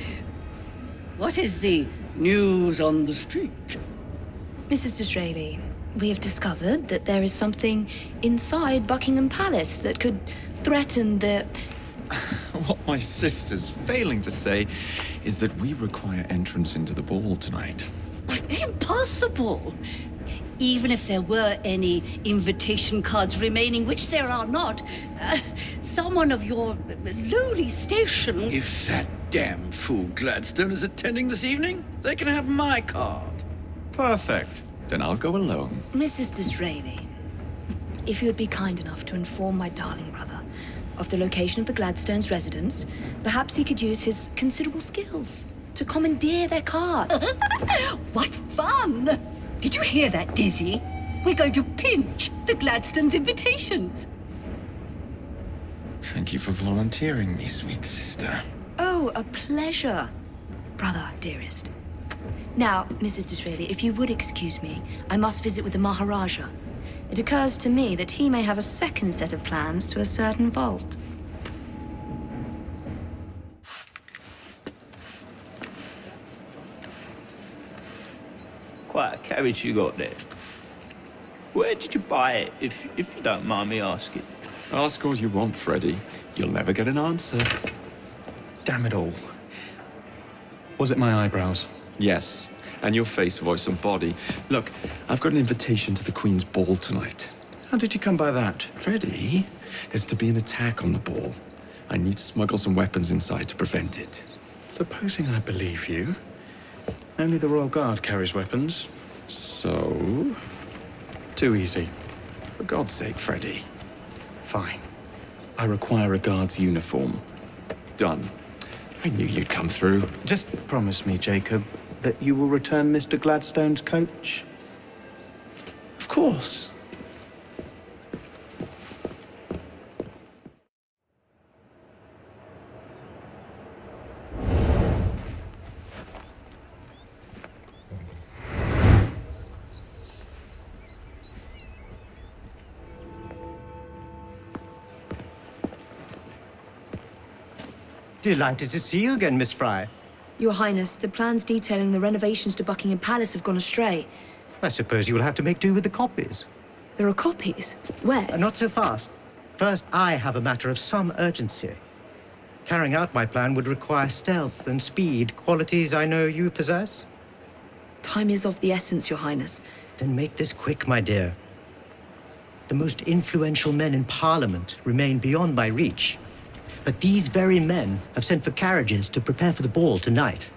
What is the news on the street? Mrs. Disraeli, we have discovered that there is something inside Buckingham Palace that could threaten the... What my sister's failing to say is that we require entrance into the ball tonight. Impossible! Even if there were any invitation cards remaining, which there are not, someone of your lowly station... If that damn fool Gladstone is attending this evening, they can have my card. Perfect. Then I'll go alone. Mrs. Disraeli, if you would be kind enough to inform my darling brother of the location of the Gladstones' residence, perhaps he could use his considerable skills to commandeer their cards. What fun! Did you hear that, Dizzy? We're going to pinch the Gladstones' invitations. Thank you for volunteering me, sweet sister. Oh, a pleasure, brother, dearest. Now, Mrs. Disraeli, if you would excuse me, I must visit with the Maharaja. It occurs to me that he may have a second set of plans to a certain vault. Quite a carriage you got there. Where did you buy it, if you don't mind me asking? Ask all you want, Freddy. You'll never get an answer. Damn it all. Was it my eyebrows? Yes, and your face, voice, and body. Look, I've got an invitation to the Queen's ball tonight. How did you come by that? Freddy, there's to be an attack on the ball. I need to smuggle some weapons inside to prevent it. Supposing I believe you, only the Royal Guard carries weapons. So? Too easy. For God's sake, Freddy. Fine. I require a guard's uniform. Done. I knew you'd come through. Just promise me, Jacob, that you will return Mr. Gladstone's coach? Of course. Delighted to see you again, Miss Fry. Your Highness, the plans detailing the renovations to Buckingham Palace have gone astray. I suppose you will have to make do with the copies. There are copies? Where? Not so fast. First, I have a matter of some urgency. Carrying out my plan would require stealth and speed, qualities I know you possess. Time is of the essence, Your Highness. Then make this quick, my dear. The most influential men in Parliament remain beyond my reach. But these very men have sent for carriages to prepare for the ball tonight.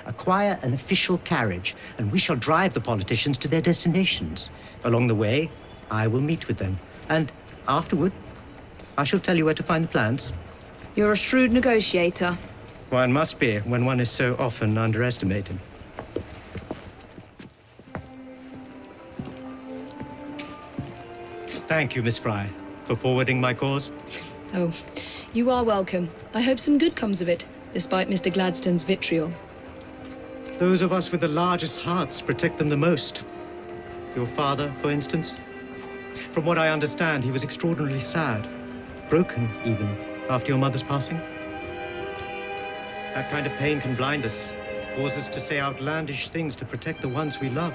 Acquire an official carriage, and we shall drive the politicians to their destinations. Along the way, I will meet with them, and afterward, I shall tell you where to find the plans. You're a shrewd negotiator. One must be when one is so often underestimated. Thank you, Miss Fry, for forwarding my cause. Oh, you are welcome. I hope some good comes of it, despite Mr. Gladstone's vitriol. Those of us with the largest hearts protect them the most. Your father, for instance. From what I understand, he was extraordinarily sad. Broken, even, after your mother's passing. That kind of pain can blind us, cause us to say outlandish things to protect the ones we love.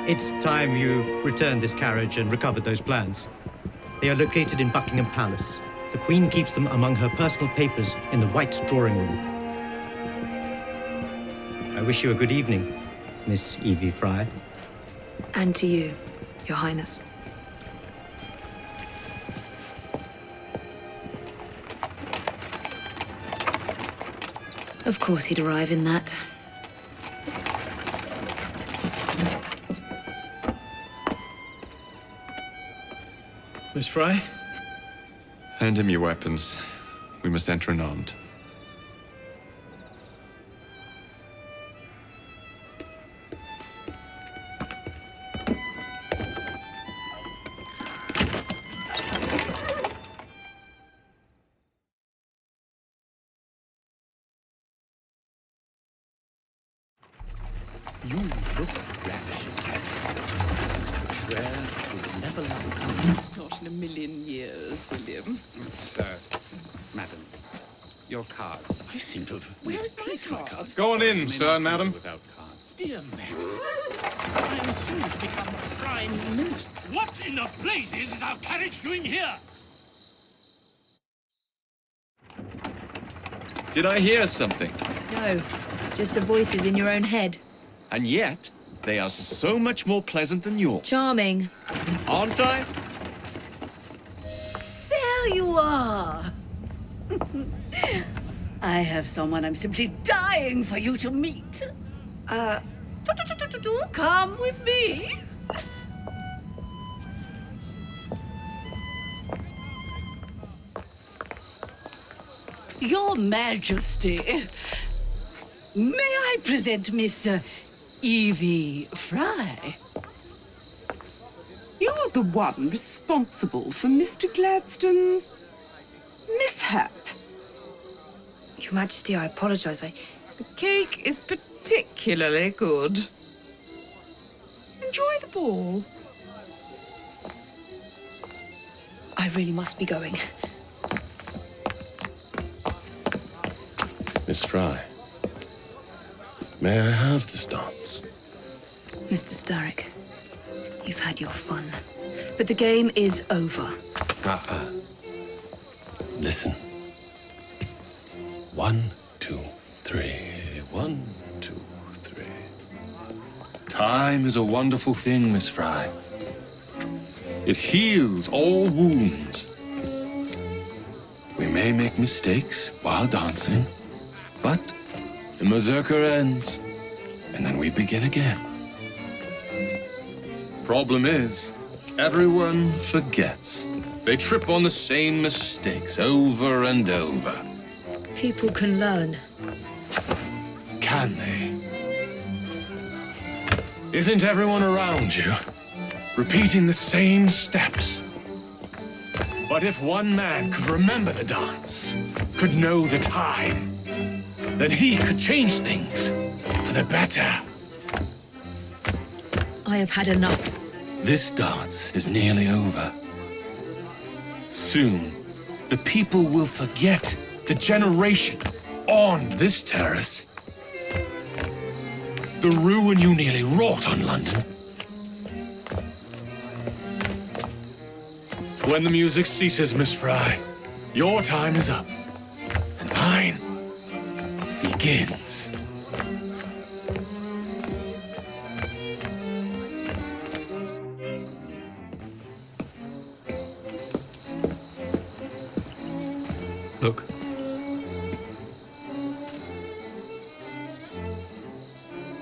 It's time you returned this carriage and recovered those plans. They are located in Buckingham Palace. The Queen keeps them among her personal papers in the White Drawing Room. I wish you a good evening, Miss Evie Fry. And to you, Your Highness. Of course he'd arrive in that. Miss Fry? Hand him your weapons. We must enter unarmed. You look ravishing, Catherine. I swear we will never love. Not in a million years, William. Sir, madam, your cards. I seem to have Where's my misplaced my card? cards. Go on in, May sir not and be madam. Without cards. Dear man, I am soon to become Prime Minister. What in the blazes is our carriage doing here? Did I hear something? No, just the voices in your own head. And yet, they are so much more pleasant than yours. Charming. Aren't I? There you are. I have someone I'm simply dying for you to meet. Come with me. Your Majesty, may I present Miss Evie Fry? You're the one responsible for Mr. Gladstone's mishap. Your Majesty, I apologize. The cake is particularly good. Enjoy the ball. I really must be going. Miss Fry, may I have this dance? Mr. Starrick, you've had your fun. But the game is over. Listen. 1, 2, 3. 1, 2, 3. Time is a wonderful thing, Miss Fry. It heals all wounds. We may make mistakes while dancing, but the mazurka ends, and then we begin again. Problem is, everyone forgets. They trip on the same mistakes over and over. People can learn. Can they? Isn't everyone around you repeating the same steps? But if one man could remember the dance, could know the time, then he could change things for the better. I have had enough. This dance is nearly over. Soon, the people will forget the generation on this terrace. The ruin you nearly wrought on London. When the music ceases, Miss Fry, your time is up, and mine begins. Look.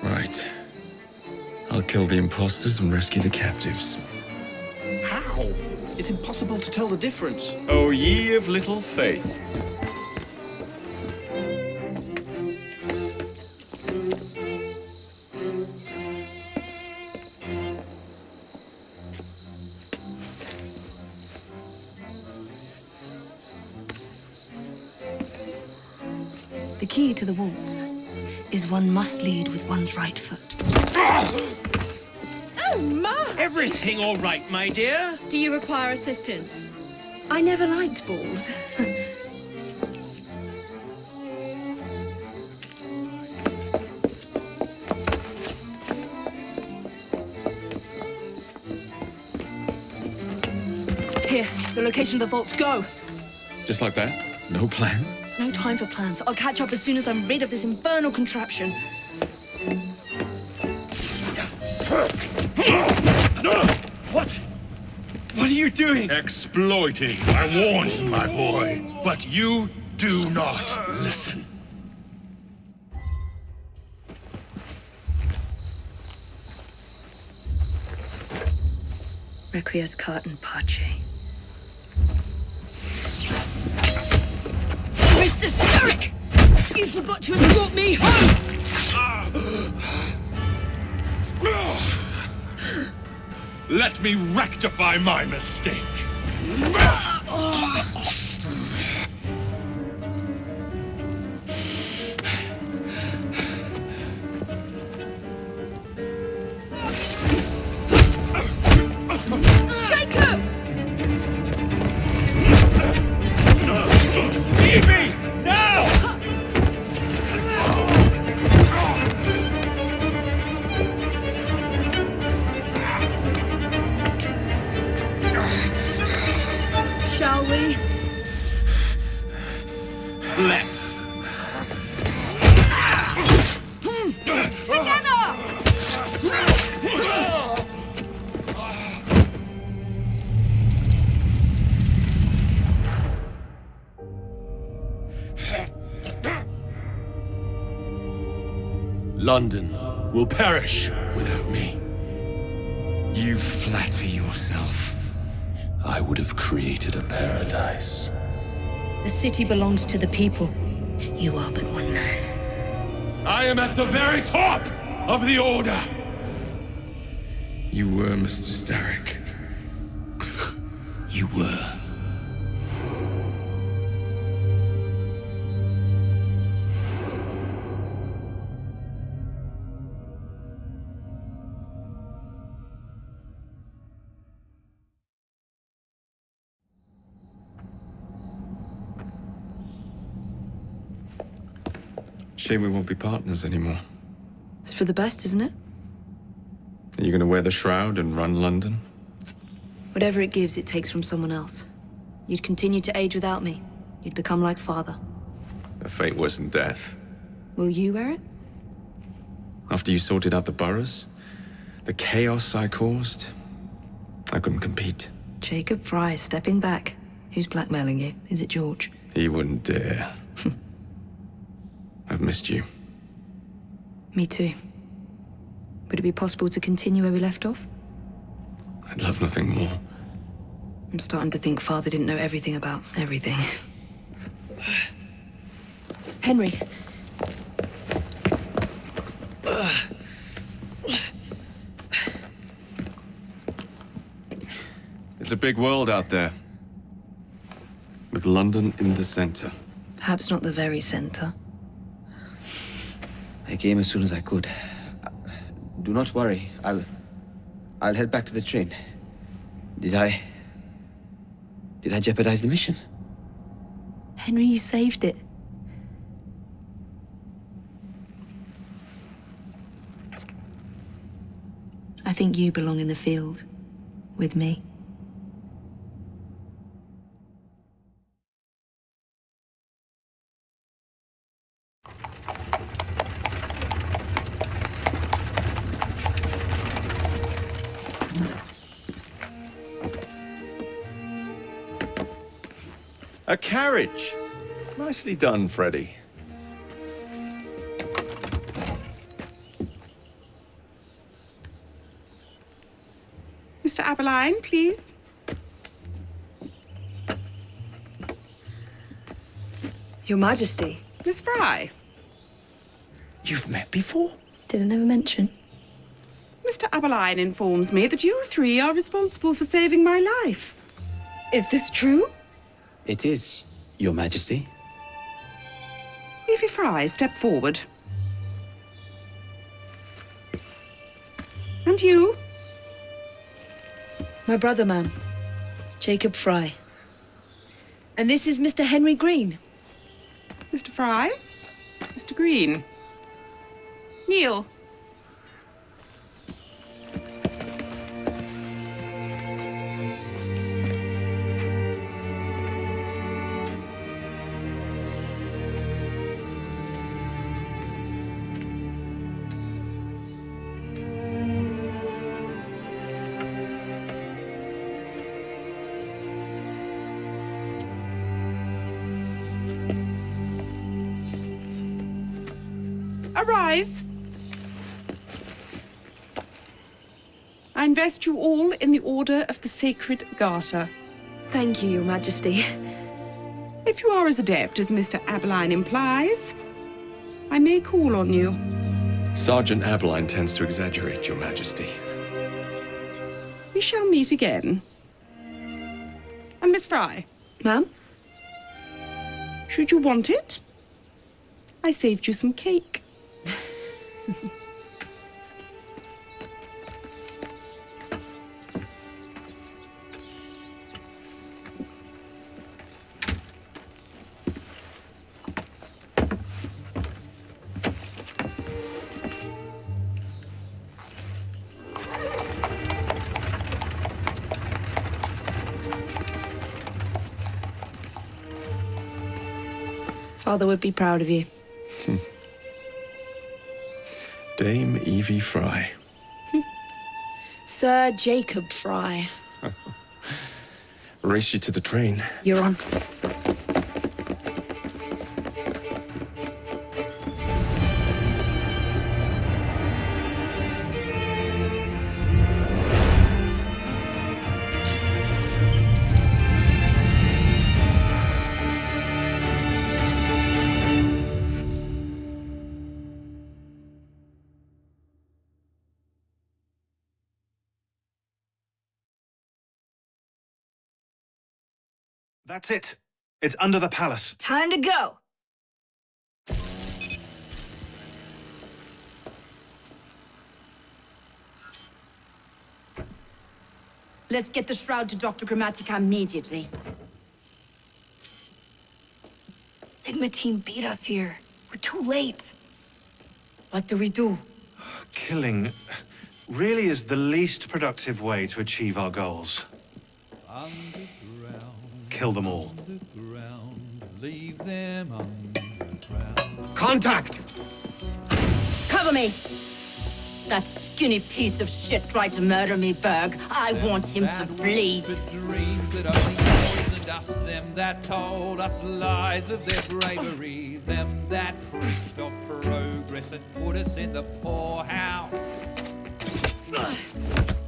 Right. I'll kill the imposters and rescue the captives. How? It's impossible to tell the difference. Oh, ye of little faith. The key to the walls is one must lead with one's right foot. Oh, Ma! Everything all right, my dear? Do you require assistance? I never liked balls. Here, the location of the vault. Go! Just like that? No plan? No time for plans. I'll catch up as soon as I'm rid of this infernal contraption. What? What are you doing? Exploiting. I warned you, my boy. But you do not listen. Requiescat in pace. Mr. Starrick! You forgot to escort me home! Let me rectify my mistake. Jacob! Leave me! Now! Shall we? Let's. London will perish without me. You flatter yourself. I would have created a paradise. The city belongs to the people. You are but one man. I am at the very top of the Order. You were Mr. Starrick. You were. Shame we won't be partners anymore. It's for the best, isn't it? Are you gonna wear the shroud and run London? Whatever it gives, it takes from someone else. You'd continue to age without me. You'd become like father. A fate worse than death. Will you wear it? After you sorted out the boroughs, the chaos I caused, I couldn't compete. Jacob Fry stepping back. Who's blackmailing you? Is it George? He wouldn't dare. I've missed you. Me too. Would it be possible to continue where we left off? I'd love nothing more. I'm starting to think Father didn't know everything about everything. Henry. It's a big world out there. With London in the center. Perhaps not the very center. I came as soon as I could. Do not worry. I'll head back to the train. Did I jeopardize the mission? Henry, you saved it. I think you belong in the field. With me. A carriage! Nicely done, Freddy. Mr. Aberline, please. Your Majesty. Miss Fry. You've met before? Did I never mention? Mr. Aberline informs me that you three are responsible for saving my life. Is this true? It is, Your Majesty. Evie Fry, step forward. And you? My brother, ma'am. Jacob Fry. And this is Mr. Henry Green. Mr. Fry? Mr. Green? Kneel. Arise. I invest you all in the Order of the Sacred Garter. Thank you, Your Majesty. If you are as adept as Mr. Aberline implies, I may call on you. Sergeant Aberline tends to exaggerate, Your Majesty. We shall meet again. And Miss Fry? Ma'am? Should you want it, I saved you some cake. Father would be proud of you. Dame Evie Fry. Sir Jacob Fry. Race you to the train. You're on. That's it. It's under the palace. Time to go. Let's get the shroud to Dr. Grammatica immediately. Sigma team beat us here. We're too late. What do we do? Killing really is the least productive way to achieve our goals. Kill them all. Leave them underground. Contact! Cover me! That skinny piece of shit tried to murder me, Berg. I want him to bleed. Dreams that only poisoned us, them that told us lies of their bravery, them that preached of progress and put us in the poorhouse.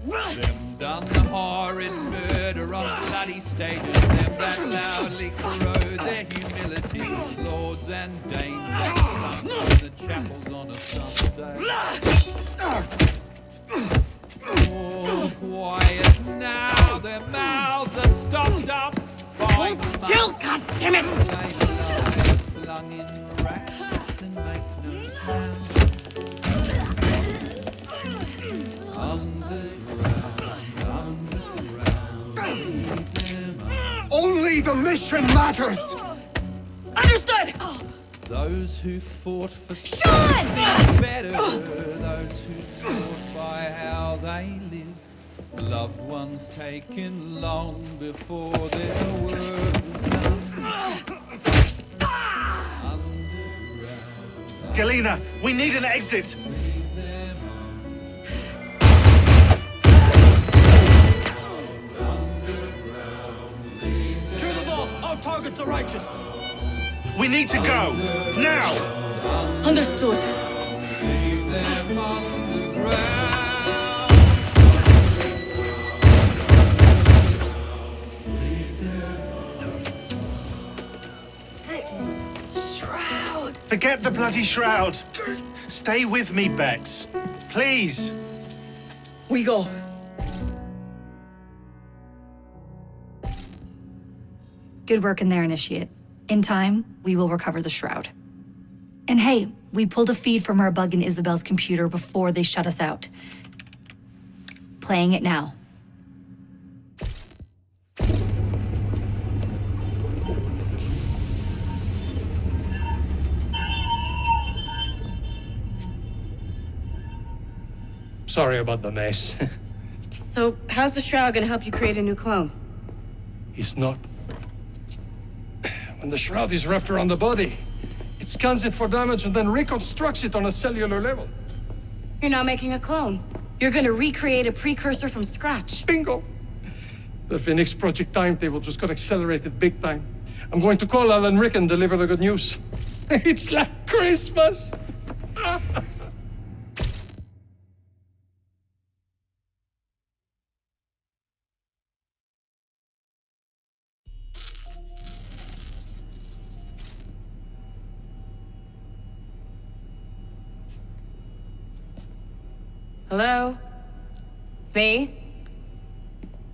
Them done the horrid murder on bloody stages, them that loudly corrode their humility, lords and dames that sung in the chapels on a Sunday. Oh, quiet now, their mouths are stopped up by Hold still, goddammit! They lie flung in rags and make no sound. Only the mission matters! Understood! Those who fought for something better, those who taught by how they live, loved ones taken long before their work was done. Galena, we need an exit! Kill them all! Our targets are righteous! We need to go. Now! Understood. Shroud! Forget the bloody shroud. Stay with me, Bex. Please. We go. Good work in there, Initiate. In time, we will recover the shroud. And hey, we pulled a feed from our bug in Isabel's computer before they shut us out. Playing it now. Sorry about the mess. So, how's the shroud gonna help you create a new clone? It's not. When the shroud is wrapped around the body, it scans it for damage and then reconstructs it on a cellular level. You're not making a clone. You're gonna recreate a precursor from scratch. Bingo! The Phoenix Project timetable just got accelerated big time. I'm going to call Alan Rick and deliver the good news. It's like Christmas! Hello? It's me.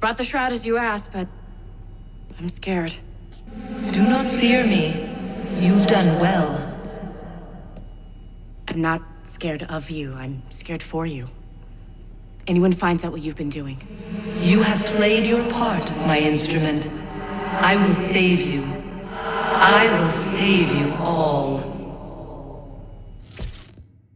Brought the shroud as you asked, but I'm scared. Do not fear me. You've done well. I'm not scared of you. I'm scared for you. Anyone finds out what you've been doing. You have played your part, my instrument. I will save you. I will save you all.